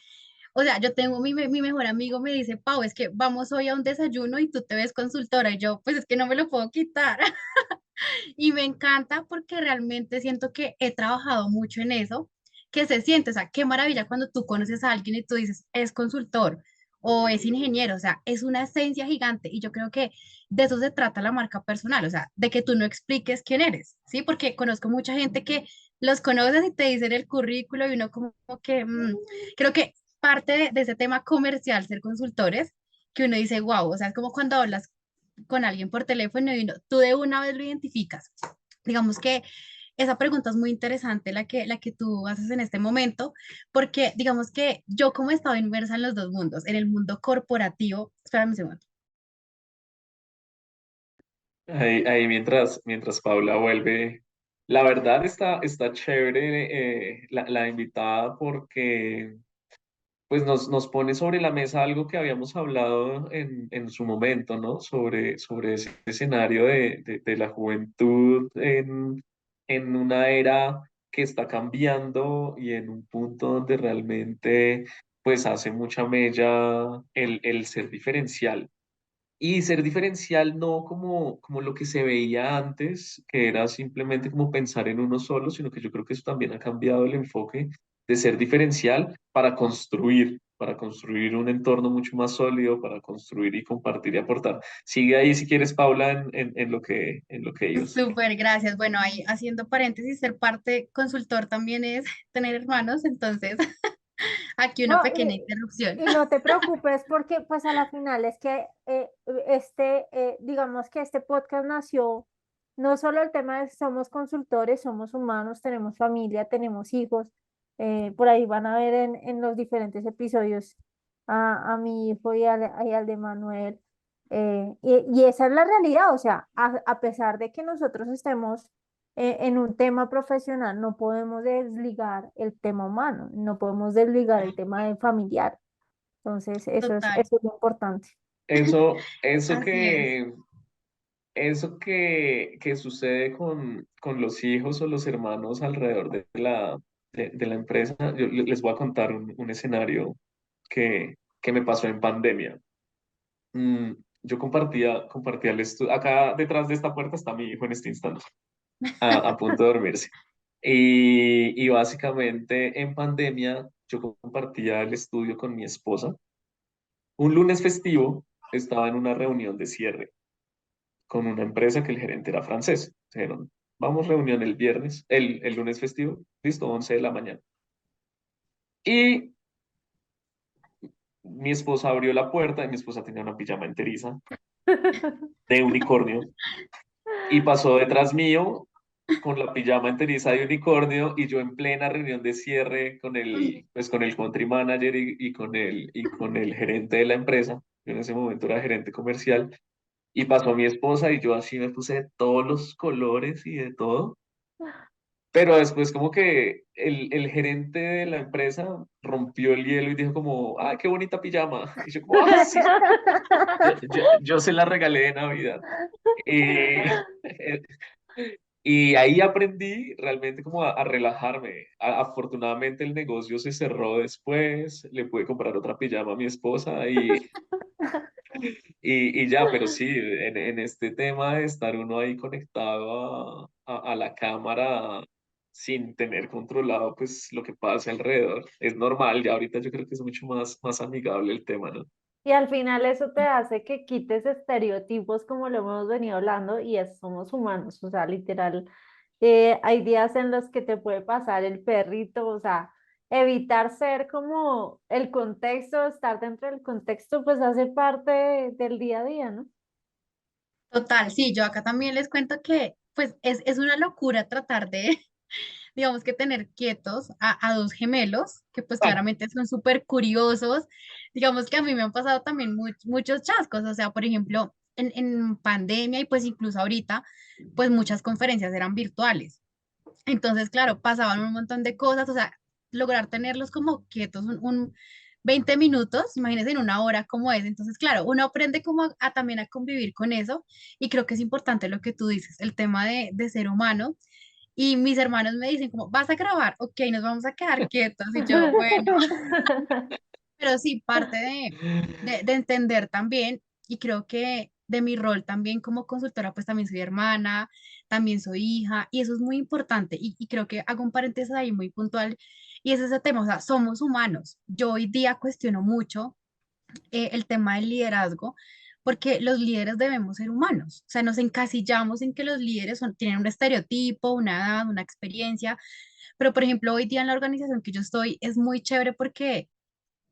Speaker 3: o sea, yo tengo mi mejor amigo me dice, Pau, es que vamos hoy a un desayuno y tú te ves consultora y yo, pues es que no me lo puedo quitar. Y me encanta porque realmente siento que he trabajado mucho en eso, que se siente, o sea, qué maravilla cuando tú conoces a alguien y tú dices, es consultor o es ingeniero, o sea, es una esencia gigante y yo creo que de eso se trata la marca personal, o sea, de que tú no expliques quién eres, ¿sí? Porque conozco mucha gente que los conoces y te dicen el currículo y uno como que, creo que parte de ese tema comercial, ser consultores, que uno dice, wow, o sea, es como cuando hablas con alguien por teléfono y tú de una vez lo identificas. Digamos que esa pregunta es muy interesante la que tú haces en este momento, porque digamos que yo como he estado inmersa en los dos mundos, en el mundo corporativo, espérame un segundo.
Speaker 2: Ahí mientras Paula vuelve, la verdad está chévere la invitada porque pues nos pone sobre la mesa algo que habíamos hablado en su momento, ¿no? Sobre ese escenario de la juventud en una era que está cambiando y en un punto donde realmente pues hace mucha mella el ser diferencial. Y ser diferencial no como lo que se veía antes, que era simplemente como pensar en uno solo, sino que yo creo que eso también ha cambiado el enfoque de ser diferencial para construir un entorno mucho más sólido, para construir y compartir y aportar. Sigue ahí si quieres, Paula, en lo que ibas.
Speaker 3: Súper, gracias. Bueno, ahí haciendo paréntesis, ser parte consultor también es tener hermanos, entonces aquí una
Speaker 1: No,
Speaker 3: pequeña interrupción.
Speaker 1: y no te preocupes porque pues a la final es que digamos que este podcast nació, no solo el tema de somos consultores, somos humanos, tenemos familia, tenemos hijos, por ahí van a ver en los diferentes episodios a mi hijo y al de Manuel, y esa es la realidad, o sea, a pesar de que nosotros estemos en un tema profesional, no podemos desligar el tema humano, no podemos desligar el tema de familiar. Entonces, eso es,
Speaker 3: Total,
Speaker 1: eso es lo importante.
Speaker 2: Eso, eso
Speaker 3: así es.
Speaker 2: que, eso que sucede con los hijos o los hermanos alrededor de la empresa, yo les voy a contar un escenario que me pasó en pandemia. Mm, yo compartía el estudio. Acá detrás de esta puerta está mi hijo en este instante, a punto de dormirse. Y básicamente en pandemia yo compartía el estudio con mi esposa. Un lunes festivo estaba en una reunión de cierre con una empresa que el gerente era francés. Dijeron, vamos reunión el viernes, el lunes festivo, listo, 11 de la mañana. Y mi esposa abrió la puerta y mi esposa tenía una pijama enteriza. de unicornio y pasó detrás mío con la pijama enteriza de unicornio y yo en plena reunión de cierre con pues con el country manager y con el gerente de la empresa. Yo en ese momento era gerente comercial y pasó mi esposa y yo así me puse de todos los colores y de todo. Pero después como que el gerente de la empresa rompió el hielo y dijo como, ah, qué bonita pijama. Y yo como, ah, sí, yo se la regalé de Navidad. Eh, y ahí aprendí realmente como a relajarme. Afortunadamente el negocio se cerró después, le pude comprar otra pijama a mi esposa y ya, pero sí, en este tema de estar uno ahí conectado a la cámara sin tener controlado pues lo que pasa alrededor, es normal, ya ahorita yo creo que es mucho más amigable el tema, ¿no?
Speaker 1: Y al final eso te hace que quites estereotipos como lo hemos venido hablando y somos humanos, o sea, literal, hay días en los que te puede pasar el perrito, o sea, evitar ser como el contexto, estar dentro del contexto, pues hace parte del día a día, ¿no?
Speaker 3: Total, sí, yo acá también les cuento que pues es una locura tratar de, digamos que tener quietos a dos gemelos, que pues
Speaker 2: Ah,
Speaker 3: claramente son súper curiosos. Digamos que a mí me han pasado también muchos chascos, o sea, por ejemplo, en pandemia y pues incluso ahorita, pues muchas conferencias eran virtuales. Entonces, claro, pasaban un montón de cosas, o sea, lograr tenerlos como quietos un 20 minutos, imagínense en una hora como es. Entonces, claro, uno aprende como también a convivir con eso y creo que es importante lo que tú dices, el tema de ser humano. Y mis hermanos me dicen como, ¿vas a grabar? Ok, nos vamos a quedar quietos. Y yo, bueno, pero sí, parte de entender también, y creo que de mi rol también como consultora, pues también soy hermana, también soy hija, y eso es muy importante, y creo que hago un paréntesis ahí muy puntual, y es ese tema, o sea, somos humanos. Yo hoy día cuestiono mucho el tema del liderazgo, porque los líderes debemos ser humanos, o sea, nos encasillamos en que los líderes tienen un estereotipo, una edad, una experiencia, pero por ejemplo, hoy día en la organización que yo estoy es muy chévere porque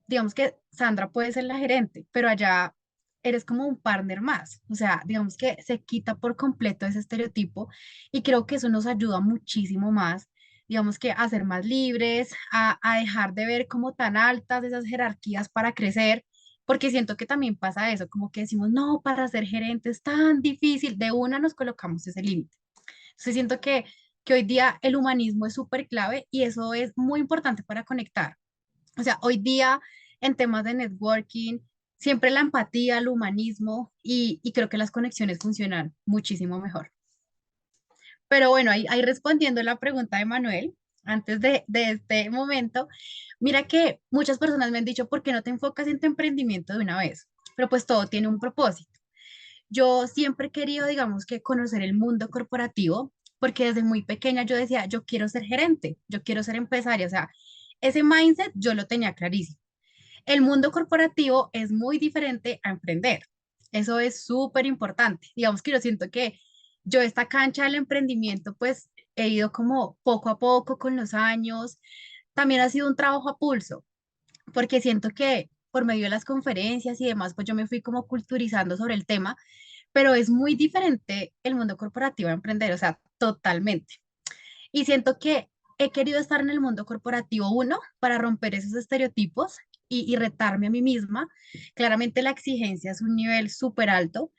Speaker 3: digamos que Sandra puede ser la gerente, pero allá eres como un partner más. O sea, digamos que se quita por completo ese estereotipo y creo que eso nos ayuda muchísimo más, digamos que a ser más libres, a dejar de ver como tan altas esas jerarquías para crecer, porque siento que también pasa eso, como que decimos, no, para ser gerente es tan difícil, de una nos colocamos ese límite. Entonces siento que hoy día el humanismo es súper clave y eso es muy importante para conectar. O sea, hoy día en temas de networking, siempre la empatía, el humanismo y creo que las conexiones funcionan muchísimo mejor. Pero bueno, ahí respondiendo la pregunta de Manuel, antes de este momento, mira que muchas personas me han dicho, ¿por qué no te enfocas en tu emprendimiento de una vez? Pero pues todo tiene un propósito. Yo siempre he querido, digamos que conocer el mundo corporativo, porque desde muy pequeña yo decía, yo quiero ser gerente, yo quiero ser empresaria, o sea, ese mindset yo lo tenía clarísimo. El mundo corporativo es muy diferente a emprender. Eso es súper importante. Digamos que yo siento que yo esta cancha del emprendimiento, pues he ido como poco a poco con los años. También ha sido un trabajo a pulso, porque siento que por medio de las conferencias y demás, pues yo me fui como culturizando sobre el tema, pero es muy diferente el mundo corporativo a emprender, o sea, totalmente. Y siento que he querido estar en el mundo corporativo, uno, para romper esos estereotipos y retarme a mí misma. Claramente la exigencia es un nivel súper alto,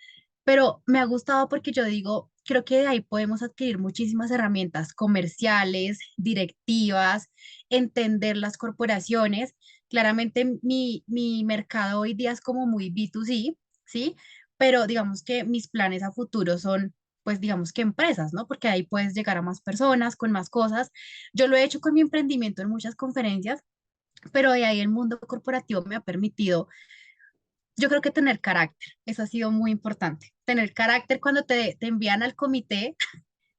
Speaker 3: pero me ha gustado porque yo digo, creo que de ahí podemos adquirir muchísimas herramientas comerciales, directivas, entender las corporaciones. Claramente mi mercado hoy día es como muy B2C, ¿sí? Pero digamos que mis planes a futuro son pues digamos que empresas, ¿no? Porque ahí puedes llegar a más personas, con más cosas. Yo lo he hecho con mi emprendimiento en muchas conferencias, pero de ahí el mundo corporativo me ha permitido, yo creo que tener carácter, eso ha sido muy importante. Tener carácter cuando te envían al comité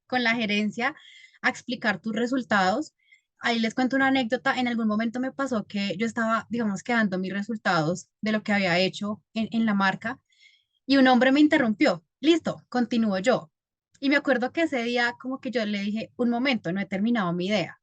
Speaker 3: con la gerencia a explicar tus resultados. Ahí les cuento una anécdota. En algún momento me pasó que yo estaba, digamos, que dando mis resultados de lo que había hecho en la marca y un hombre me interrumpió. Listo, continúo yo. Y me acuerdo que ese día como que yo le dije, un momento, no he terminado mi idea.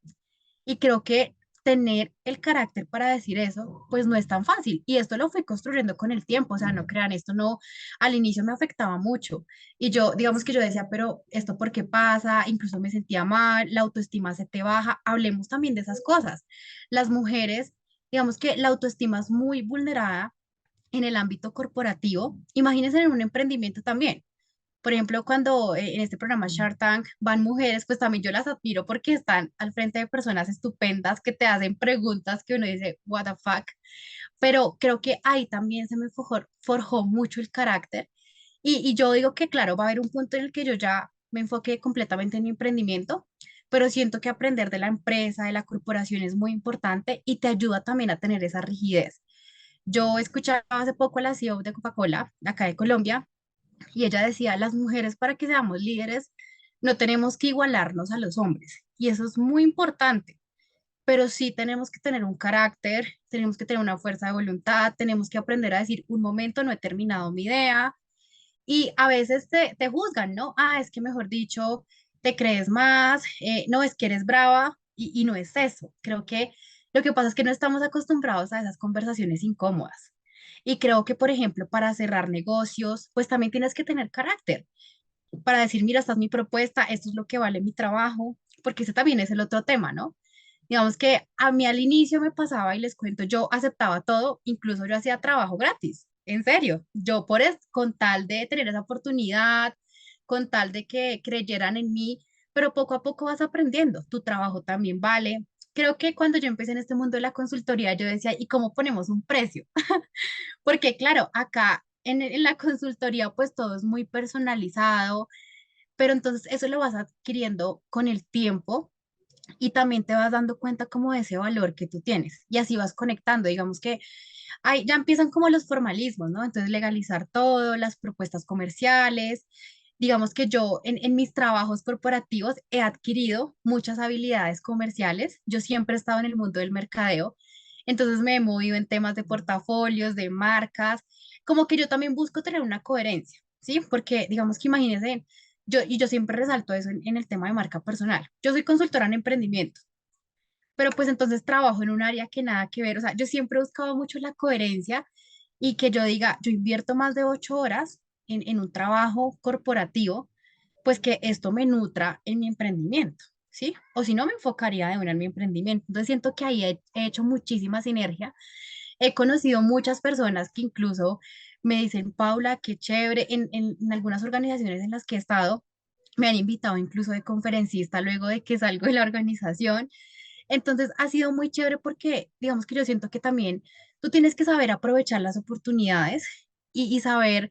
Speaker 3: Y creo que tener el carácter para decir eso, pues no es tan fácil. Y esto lo fui construyendo con el tiempo, o sea, no crean, esto no, al inicio me afectaba mucho. Y yo, digamos que yo decía, pero ¿esto por qué pasa? Incluso me sentía mal, la autoestima se te baja. Hablemos también de esas cosas. Las mujeres, digamos que la autoestima es muy vulnerada en el ámbito corporativo. Imagínense en un emprendimiento también. Por ejemplo, cuando en este programa Shark Tank van mujeres, pues también yo las admiro porque están al frente de personas estupendas que te hacen preguntas que uno dice, what the fuck. Pero creo que ahí también se me forjó mucho el carácter. Y yo digo que, claro, va a haber un punto en el que yo ya me enfoqué completamente en mi emprendimiento, pero siento que aprender de la empresa, de la corporación es muy importante y te ayuda también a tener esa rigidez. Yo escuchaba hace poco a la CEO de Coca-Cola, acá de Colombia, y ella decía, las mujeres para que seamos líderes no tenemos que igualarnos a los hombres. Y eso es muy importante, pero sí tenemos que tener un carácter, tenemos que tener una fuerza de voluntad, tenemos que aprender a decir, un momento no he terminado mi idea. Y a veces te juzgan, ¿no? Ah, es que mejor dicho, te crees más, no, es que eres brava y no es eso. Creo que lo que pasa es que no estamos acostumbrados a esas conversaciones incómodas. Y creo que, por ejemplo, para cerrar negocios, pues también tienes que tener carácter para decir, mira, esta es mi propuesta, esto es lo que vale mi trabajo, porque ese también es el otro tema, ¿no? Digamos que a mí al inicio me pasaba y les cuento, yo aceptaba todo, incluso yo hacía trabajo gratis, en serio, yo con tal de tener esa oportunidad, con tal de que creyeran en mí, pero poco a poco vas aprendiendo, tu trabajo también vale. Creo que cuando yo empecé en este mundo de la consultoría, yo decía, ¿y cómo ponemos un precio? Porque claro, acá en la consultoría pues todo es muy personalizado, pero entonces eso lo vas adquiriendo con el tiempo y también te vas dando cuenta como de ese valor que tú tienes y así vas conectando, digamos que ahí ya empiezan como los formalismos, ¿no? Entonces legalizar todo, las propuestas comerciales. Digamos que yo en mis trabajos corporativos he adquirido muchas habilidades comerciales. Yo siempre he estado en el mundo del mercadeo, entonces me he movido en temas de portafolios, de marcas, como que yo también busco tener una coherencia, ¿sí? Porque digamos que imagínense, yo siempre resalto eso en el tema de marca personal. Yo soy consultora en emprendimiento, pero pues entonces trabajo en un área que nada que ver, o sea, yo siempre he buscado mucho la coherencia y que yo diga, yo invierto más de 8 horas en un trabajo corporativo, pues que esto me nutra en mi emprendimiento, ¿sí? O si no, me enfocaría de una en mi emprendimiento. Entonces siento que ahí he hecho muchísima sinergia. He conocido muchas personas que incluso me dicen, Paula, qué chévere, en algunas organizaciones en las que he estado, me han invitado incluso de conferencista luego de que salgo de la organización. Entonces ha sido muy chévere porque digamos que yo siento que también tú tienes que saber aprovechar las oportunidades y saber,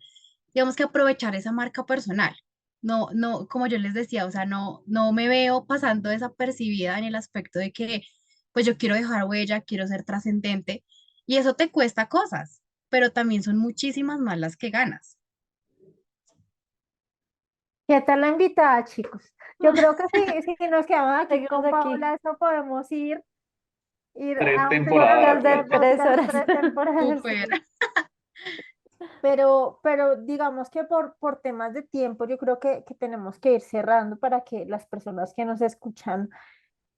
Speaker 3: digamos que aprovechar esa marca personal. No, no, como yo les decía, o sea, no me veo pasando desapercibida en el aspecto de que pues yo quiero dejar huella, quiero ser trascendente y eso te cuesta cosas, pero también son muchísimas más las que ganas.
Speaker 1: ¿Qué tal la invitada, chicos? Yo creo que sí, si nos quedamos aquí
Speaker 4: Seguimos
Speaker 1: con
Speaker 4: aquí.
Speaker 1: Paola, eso podemos ir
Speaker 2: Tres
Speaker 1: a un
Speaker 2: temporadas,
Speaker 4: Podcast de
Speaker 1: podcast,
Speaker 2: ¿cierto?
Speaker 4: 3 horas.
Speaker 1: tres temporadas.
Speaker 3: Súper.
Speaker 1: Pero digamos que por temas de tiempo, yo creo que tenemos que ir cerrando para que las personas que nos escuchan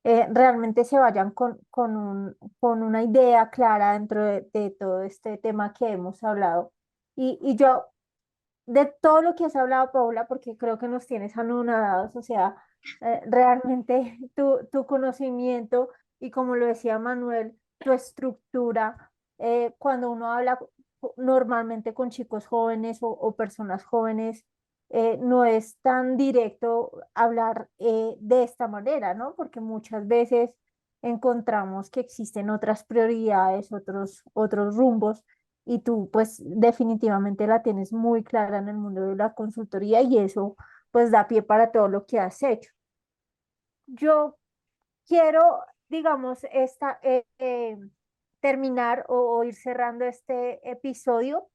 Speaker 1: realmente se vayan con una idea clara dentro de todo este tema que hemos hablado. Y yo, de todo lo que has hablado, Paula, porque creo que nos tienes anonadados, o sea, realmente tu conocimiento y como lo decía Manuel, tu estructura, cuando uno habla normalmente con chicos jóvenes o personas jóvenes, no es tan directo hablar de esta manera, ¿no? Porque muchas veces encontramos que existen otras prioridades, otros rumbos y tú pues definitivamente la tienes muy clara en el mundo de la consultoría y eso pues da pie para todo lo que has hecho. Yo quiero, digamos, terminar o ir cerrando este episodio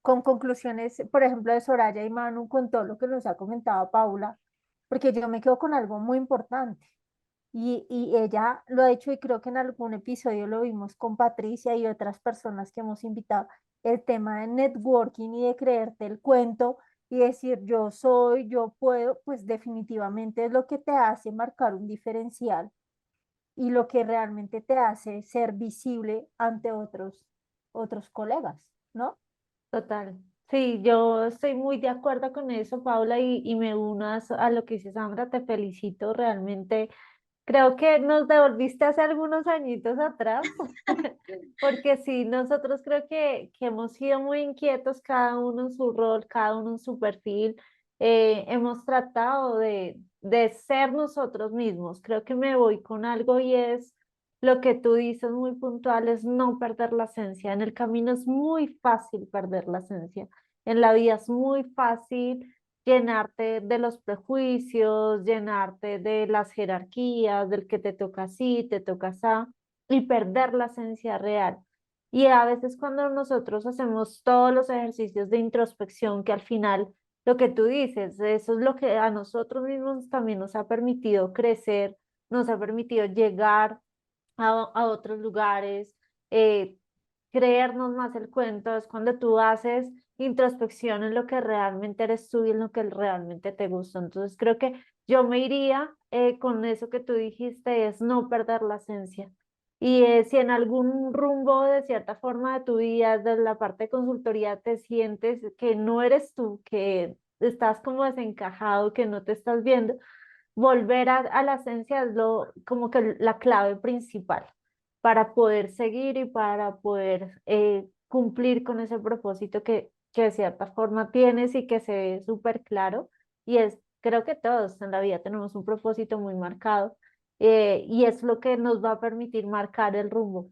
Speaker 1: con conclusiones, por ejemplo, de Soraya y Manu, con todo lo que nos ha comentado Paula, porque yo me quedo con algo muy importante. Y ella lo ha hecho y creo que en algún episodio lo vimos con Patricia y otras personas que hemos invitado, el tema de networking y de creerte el cuento y decir yo soy, yo puedo, pues definitivamente es lo que te hace marcar un diferencial. y lo que realmente te hace ser visible ante otros colegas, ¿no?
Speaker 4: Total. Sí, yo estoy muy de acuerdo con eso, Paula, y me uno a lo que dice Sandra, te felicito realmente. Creo que nos devolviste hace algunos añitos atrás, porque sí, nosotros creo que hemos sido muy inquietos, cada uno en su rol, cada uno en su perfil. Hemos tratado de ser nosotros mismos. Creo que me voy con algo y es lo que tú dices muy puntual, es no perder la esencia. En el camino es muy fácil perder la esencia. En la vida es muy fácil llenarte de los prejuicios, llenarte de las jerarquías, del que te toca así, te toca así, y perder la esencia real. Y a veces cuando nosotros hacemos todos los ejercicios de introspección, que al final lo que tú dices, eso es lo que a nosotros mismos también nos ha permitido crecer, nos ha permitido llegar a otros lugares, eh, creernos más el cuento, es cuando tú haces introspección en lo que realmente eres tú y en lo que realmente te gusta. Entonces creo que yo me iría con eso que tú dijiste, es no perder la esencia. Y si en algún rumbo de cierta forma de tu vida, de la parte de consultoría, te sientes que no eres tú, que estás como desencajado, que no te estás viendo, volver a la esencia es como que la clave principal para poder seguir y para poder cumplir con ese propósito que de cierta forma tienes y que se ve súper claro. Y es, creo que todos en la vida tenemos un propósito muy marcado, y es lo que nos va a permitir marcar el rumbo.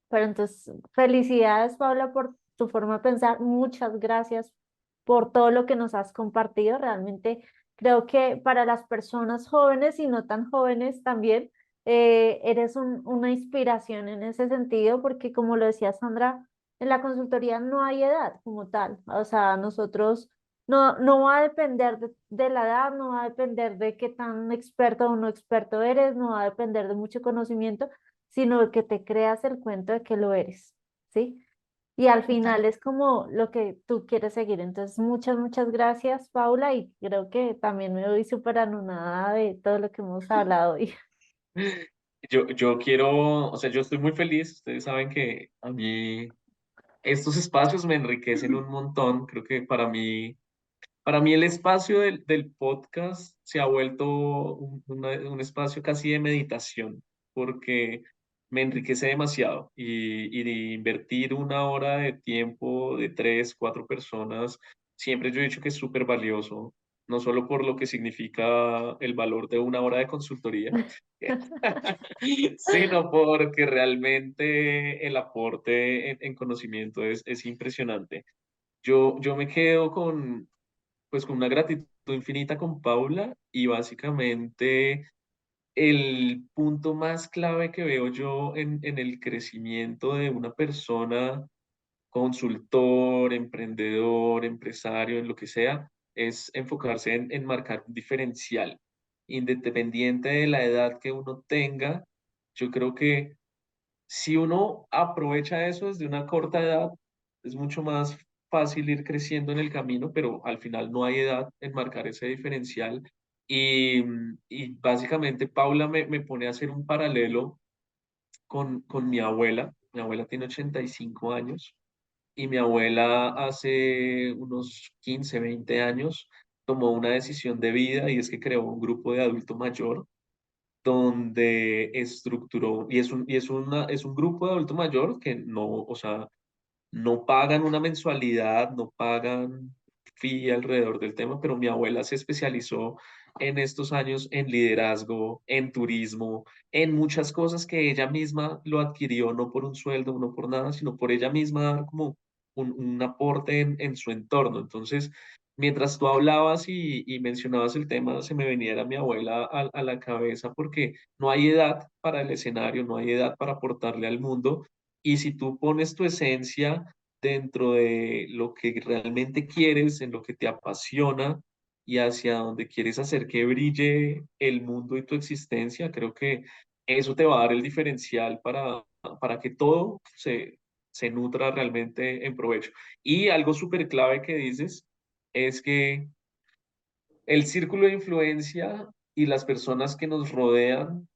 Speaker 4: Pero entonces, felicidades, Paula, por tu forma de pensar. Muchas gracias por todo lo que nos has compartido. Realmente creo que para las personas jóvenes y no tan jóvenes también, eres una inspiración en ese sentido, porque como lo decía Sandra, en la consultoría no hay edad como tal. O sea, nosotros no va a depender de la edad, no va a depender de qué tan experto o no experto eres, no va a depender de mucho conocimiento, sino que te creas el cuento de que lo eres, ¿sí? Y al
Speaker 3: Total.
Speaker 4: final es como lo que tú quieres seguir. Entonces, muchas gracias, Paula, y creo que también me voy súper anonada de todo lo que hemos hablado hoy.
Speaker 2: Yo quiero, o sea, yo estoy muy feliz. Ustedes saben que a mí estos espacios me enriquecen un montón. Creo que para mí el espacio del podcast se ha vuelto un espacio casi de meditación, porque me enriquece demasiado y de invertir una hora de tiempo de tres, cuatro personas, siempre yo he dicho que es súper valioso, no solo por lo que significa el valor de una hora de consultoría, sino porque realmente el aporte en conocimiento es impresionante. Yo me quedo pues con una gratitud infinita con Paula y básicamente el punto más clave que veo yo en el crecimiento de una persona, consultor, emprendedor, empresario, en lo que sea, es enfocarse en marcar un diferencial. Independiente de la edad que uno tenga, yo creo que si uno aprovecha eso desde una corta edad, es mucho más fácil ir creciendo en el camino, pero al final no hay edad en marcar ese diferencial. Y básicamente Paula me pone a hacer un paralelo con mi abuela. Mi abuela tiene 85 años y mi abuela hace unos 15 20 años tomó una decisión de vida y es que creó un grupo de adulto mayor donde estructuró, es un grupo de adulto mayor que no, o sea, no pagan una mensualidad, no pagan fee alrededor del tema, pero mi abuela se especializó en estos años en liderazgo, en turismo, en muchas cosas que ella misma lo adquirió, no por un sueldo, no por nada, sino por ella misma dar como un aporte en su entorno. Entonces, mientras tú hablabas y mencionabas el tema, se me venía a mi abuela a la cabeza porque no hay edad para el escenario, no hay edad para aportarle al mundo. Y si tú pones tu esencia dentro de lo que realmente quieres, en lo que te apasiona y hacia donde quieres hacer que brille el mundo y tu existencia, creo que eso te va a dar el diferencial para que todo se nutra realmente en provecho. Y algo súper clave que dices es que el círculo de influencia y las personas que nos rodean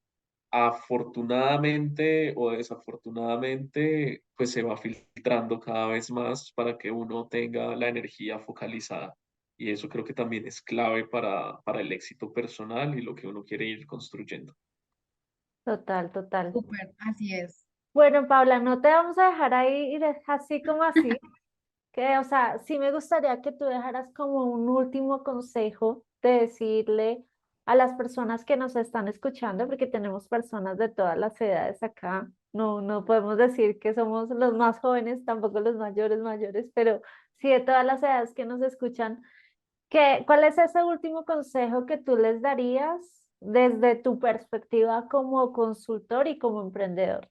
Speaker 2: afortunadamente o desafortunadamente, pues se va filtrando cada vez más para que uno tenga la energía focalizada. Y eso creo que también es clave para el éxito personal y lo que uno quiere ir construyendo.
Speaker 4: Total, total.
Speaker 3: Súper, así es.
Speaker 4: Bueno, Paula, no te vamos a dejar ahí así como así, que, o sea, sí me gustaría que tú dejaras como un último consejo de decirle a las personas que nos están escuchando, porque tenemos personas de todas las edades acá. No, no podemos decir que somos los más jóvenes, tampoco los mayores, pero sí de todas las edades que nos escuchan. ¿Cuál es ese último consejo que tú les darías desde tu perspectiva como consultor y como emprendedor?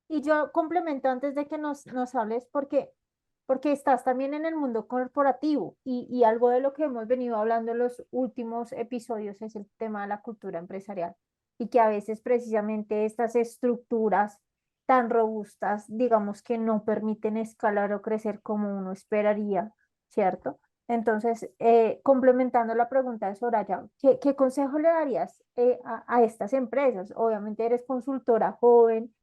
Speaker 1: Y yo complemento antes de que nos hables, porque estás también en el mundo corporativo y algo de lo que hemos venido hablando en los últimos episodios es el tema de la cultura empresarial y que a veces precisamente estas estructuras tan robustas, digamos que no permiten escalar o crecer como uno esperaría, ¿cierto? Entonces, complementando la pregunta de Soraya, ¿qué consejo le darías a estas empresas? Obviamente eres consultora joven,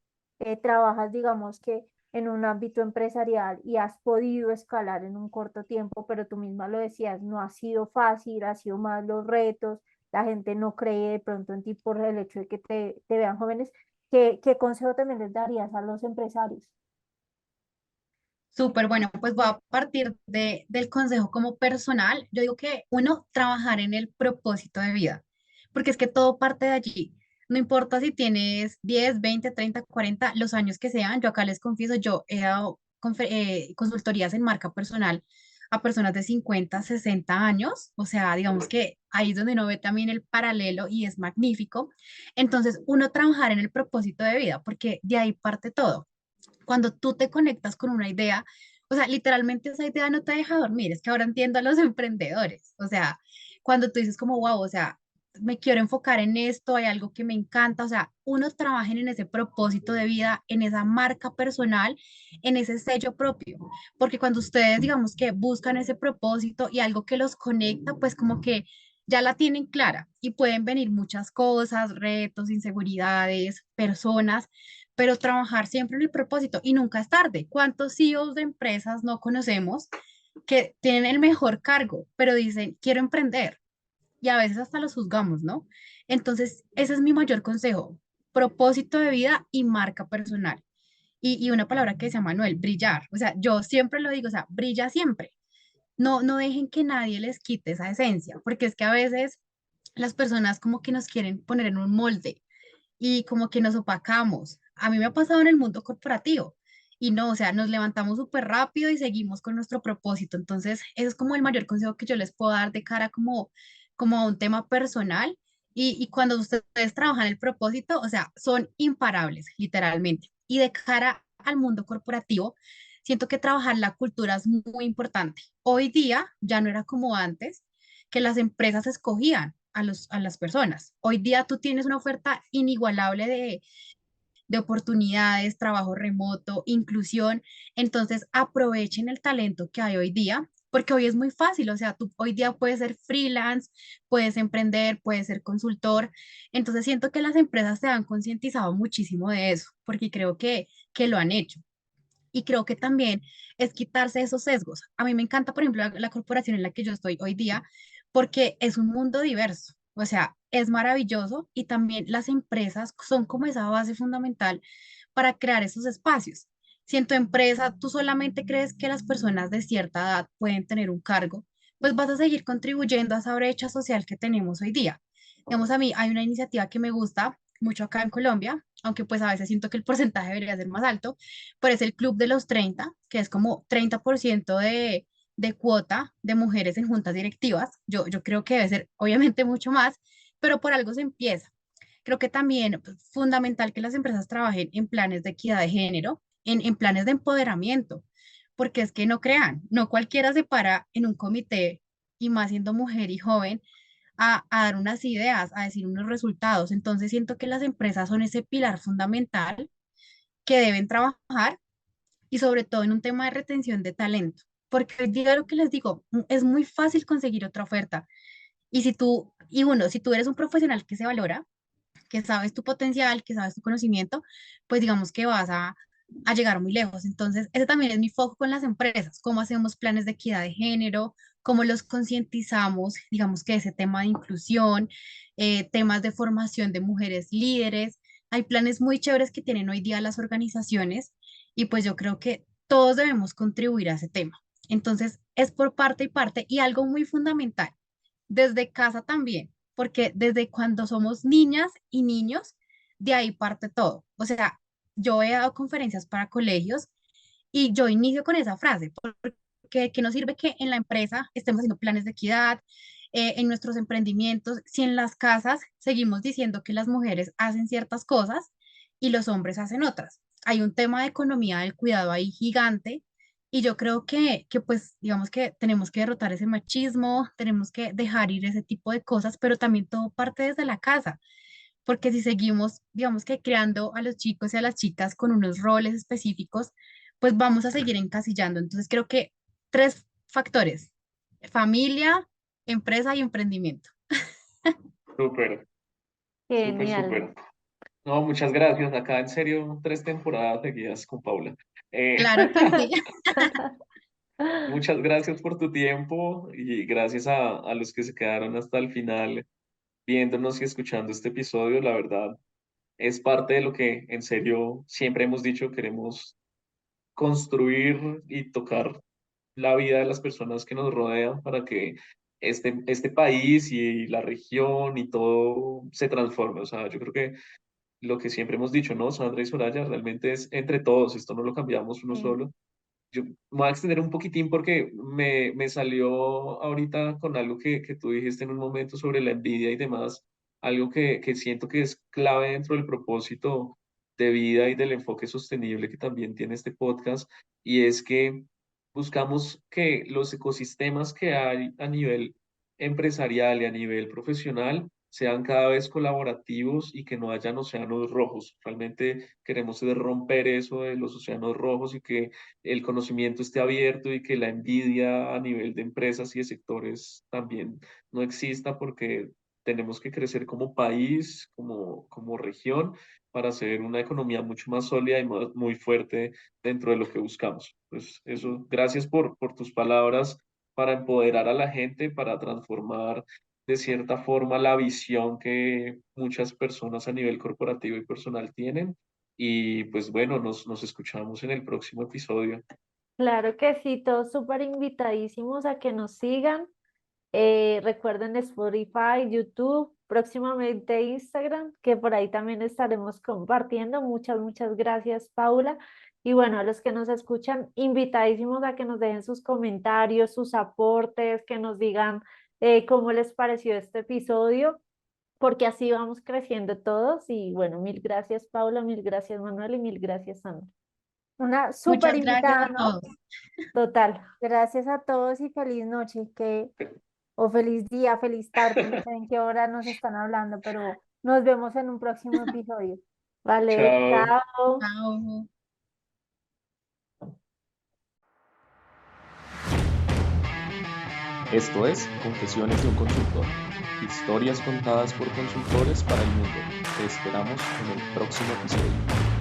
Speaker 1: trabajas, digamos que en un ámbito empresarial y has podido escalar en un corto tiempo, pero tú misma lo decías, no ha sido fácil, ha sido más los retos, la gente no cree de pronto en ti por el hecho de que te vean jóvenes. ¿Qué consejo también les darías a los empresarios?
Speaker 3: Súper bueno, pues voy a partir del consejo como personal. Yo digo que uno, trabajar en el propósito de vida, porque es que todo parte de allí. No importa si tienes 10, 20, 30, 40, los años que sean. Yo acá les confieso, yo he dado consultorías en marca personal a personas de 50, 60 años. O sea, digamos que ahí es donde uno ve también el paralelo y es magnífico. Entonces, uno trabajar en el propósito de vida, porque de ahí parte todo. Cuando tú te conectas con una idea, o sea, literalmente esa idea no te deja dormir. Es que ahora entiendo a los emprendedores. O sea, cuando tú dices como, wow, o sea, me quiero enfocar en esto, hay algo que me encanta, o sea, uno trabaja en ese propósito de vida, en esa marca personal, en ese sello propio, porque cuando ustedes, digamos que buscan ese propósito y algo que los conecta, pues como que ya la tienen clara y pueden venir muchas cosas, retos, inseguridades, personas, pero trabajar siempre en el propósito y nunca es tarde. ¿Cuántos CEOs de empresas no conocemos que tienen el mejor cargo, pero dicen, quiero emprender? Y a veces hasta los juzgamos, ¿no? Entonces, ese es mi mayor consejo, propósito de vida y marca personal. Y una palabra que decía Manuel, brillar. O sea, yo siempre lo digo, o sea, brilla siempre. No, no dejen que nadie les quite esa esencia, porque es que a veces las personas como que nos quieren poner en un molde y como que nos opacamos. A mí me ha pasado en el mundo corporativo y no, o sea, nos levantamos súper rápido y seguimos con nuestro propósito. Entonces, eso es como el mayor consejo que yo les puedo dar de cara como a un tema personal. Y cuando ustedes trabajan el propósito, o sea, son imparables, literalmente. Y de cara al mundo corporativo, siento que trabajar la cultura es muy importante. Hoy día ya no era como antes, que las empresas escogían a las personas. Hoy día tú tienes una oferta inigualable de oportunidades, trabajo remoto, inclusión. Entonces aprovechen el talento que hay hoy día, porque hoy es muy fácil. O sea, tú hoy día puedes ser freelance, puedes emprender, puedes ser consultor. Entonces siento que las empresas se han concientizado muchísimo de eso, porque creo que lo han hecho. Y creo que también es quitarse esos sesgos. A mí me encanta, por ejemplo, la corporación en la que yo estoy hoy día, porque es un mundo diverso. O sea, es maravilloso y también las empresas son como esa base fundamental para crear esos espacios. Si en tu empresa tú solamente crees que las personas de cierta edad pueden tener un cargo, pues vas a seguir contribuyendo a esa brecha social que tenemos hoy día. Digamos, a mí hay una iniciativa que me gusta mucho acá en Colombia, aunque pues a veces siento que el porcentaje debería ser más alto, pero es el Club de los 30, que es como 30% de cuota de mujeres en juntas directivas. Yo creo que debe ser obviamente mucho más, pero por algo se empieza. Creo que también pues, fundamental que las empresas trabajen en planes de equidad de género, en planes de empoderamiento, porque es que no crean, no cualquiera se para en un comité y más siendo mujer y joven a dar unas ideas, a decir unos resultados. Entonces siento que las empresas son ese pilar fundamental que deben trabajar y sobre todo en un tema de retención de talento. Porque hoy día lo que les digo, es muy fácil conseguir otra oferta. Y si tú eres un profesional que se valora, que sabes tu potencial, que sabes tu conocimiento, pues digamos que vas a llegar muy lejos. Entonces, ese también es mi foco con las empresas, cómo hacemos planes de equidad de género, cómo los concientizamos, digamos que ese tema de inclusión, temas de formación de mujeres líderes. Hay planes muy chéveres que tienen hoy día las organizaciones y pues yo creo que todos debemos contribuir a ese tema. Entonces, es por parte y parte y algo muy fundamental, desde casa también, porque desde cuando somos niñas y niños, de ahí parte todo. O sea, yo he dado conferencias para colegios y yo inicio con esa frase, porque ¿qué nos sirve que en la empresa estemos haciendo planes de equidad, en nuestros emprendimientos, si en las casas seguimos diciendo que las mujeres hacen ciertas cosas y los hombres hacen otras? Hay un tema de economía del cuidado ahí gigante y yo creo que pues digamos que tenemos que derrotar ese machismo, tenemos que dejar ir ese tipo de cosas, pero también todo parte desde la casa, porque si seguimos, digamos que creando a los chicos y a las chicas con unos roles específicos, pues vamos a seguir encasillando. Entonces creo que tres factores: familia, empresa y emprendimiento.
Speaker 2: Súper, súper,
Speaker 4: Genial.
Speaker 2: súper. No, muchas gracias. Acá en serio, 3 temporadas seguidas con Paula.
Speaker 3: Claro que sí.
Speaker 2: Muchas gracias por tu tiempo y gracias a los que se quedaron hasta el final viéndonos y escuchando este episodio. La verdad, es parte de lo que en serio siempre hemos dicho, queremos construir y tocar la vida de las personas que nos rodean para que este país y la región y todo se transforme. O sea, yo creo que lo que siempre hemos dicho, ¿no? Sandra y Soraya, realmente es entre todos, esto no lo cambiamos uno
Speaker 4: Sí.
Speaker 2: solo. Yo me voy a extender un poquitín porque me salió ahorita con algo que tú dijiste en un momento sobre la envidia y demás, algo que siento que es clave dentro del propósito de vida y del enfoque sostenible que también tiene este podcast, y es que buscamos que los ecosistemas que hay a nivel empresarial y a nivel profesional sean cada vez colaborativos y que no hayan océanos rojos. Realmente queremos romper eso de los océanos rojos y que el conocimiento esté abierto y que la envidia a nivel de empresas y de sectores también no exista, porque tenemos que crecer como país, como región, para hacer una economía mucho más sólida y muy fuerte dentro de lo que buscamos. Pues eso, gracias por tus palabras para empoderar a la gente, para transformar de cierta forma la visión que muchas personas a nivel corporativo y personal tienen. Y pues bueno, nos escuchamos en el próximo episodio.
Speaker 4: Claro que sí, todos súper invitadísimos a que nos sigan. Recuerden Spotify, YouTube, próximamente Instagram, que por ahí también estaremos compartiendo. Muchas, muchas gracias, Paula. Y bueno, a los que nos escuchan, invitadísimos a que nos dejen sus comentarios, sus aportes, que nos digan cómo les pareció este episodio, porque así vamos creciendo todos. Y bueno, mil gracias, Paula, mil gracias, Manuel, y mil gracias, Sandra. Una súper
Speaker 3: Muchas gracias
Speaker 4: invitada,
Speaker 3: a
Speaker 4: ¿no?
Speaker 3: todos.
Speaker 4: Total. Gracias a todos y feliz noche, o feliz día, feliz tarde, no sé en qué hora nos están hablando, pero nos vemos en un próximo episodio. Vale,
Speaker 2: Chao.
Speaker 4: chao.
Speaker 3: Chao.
Speaker 2: Esto es Confesiones de un consultor. Historias contadas por consultores para el mundo. Te esperamos en el próximo episodio.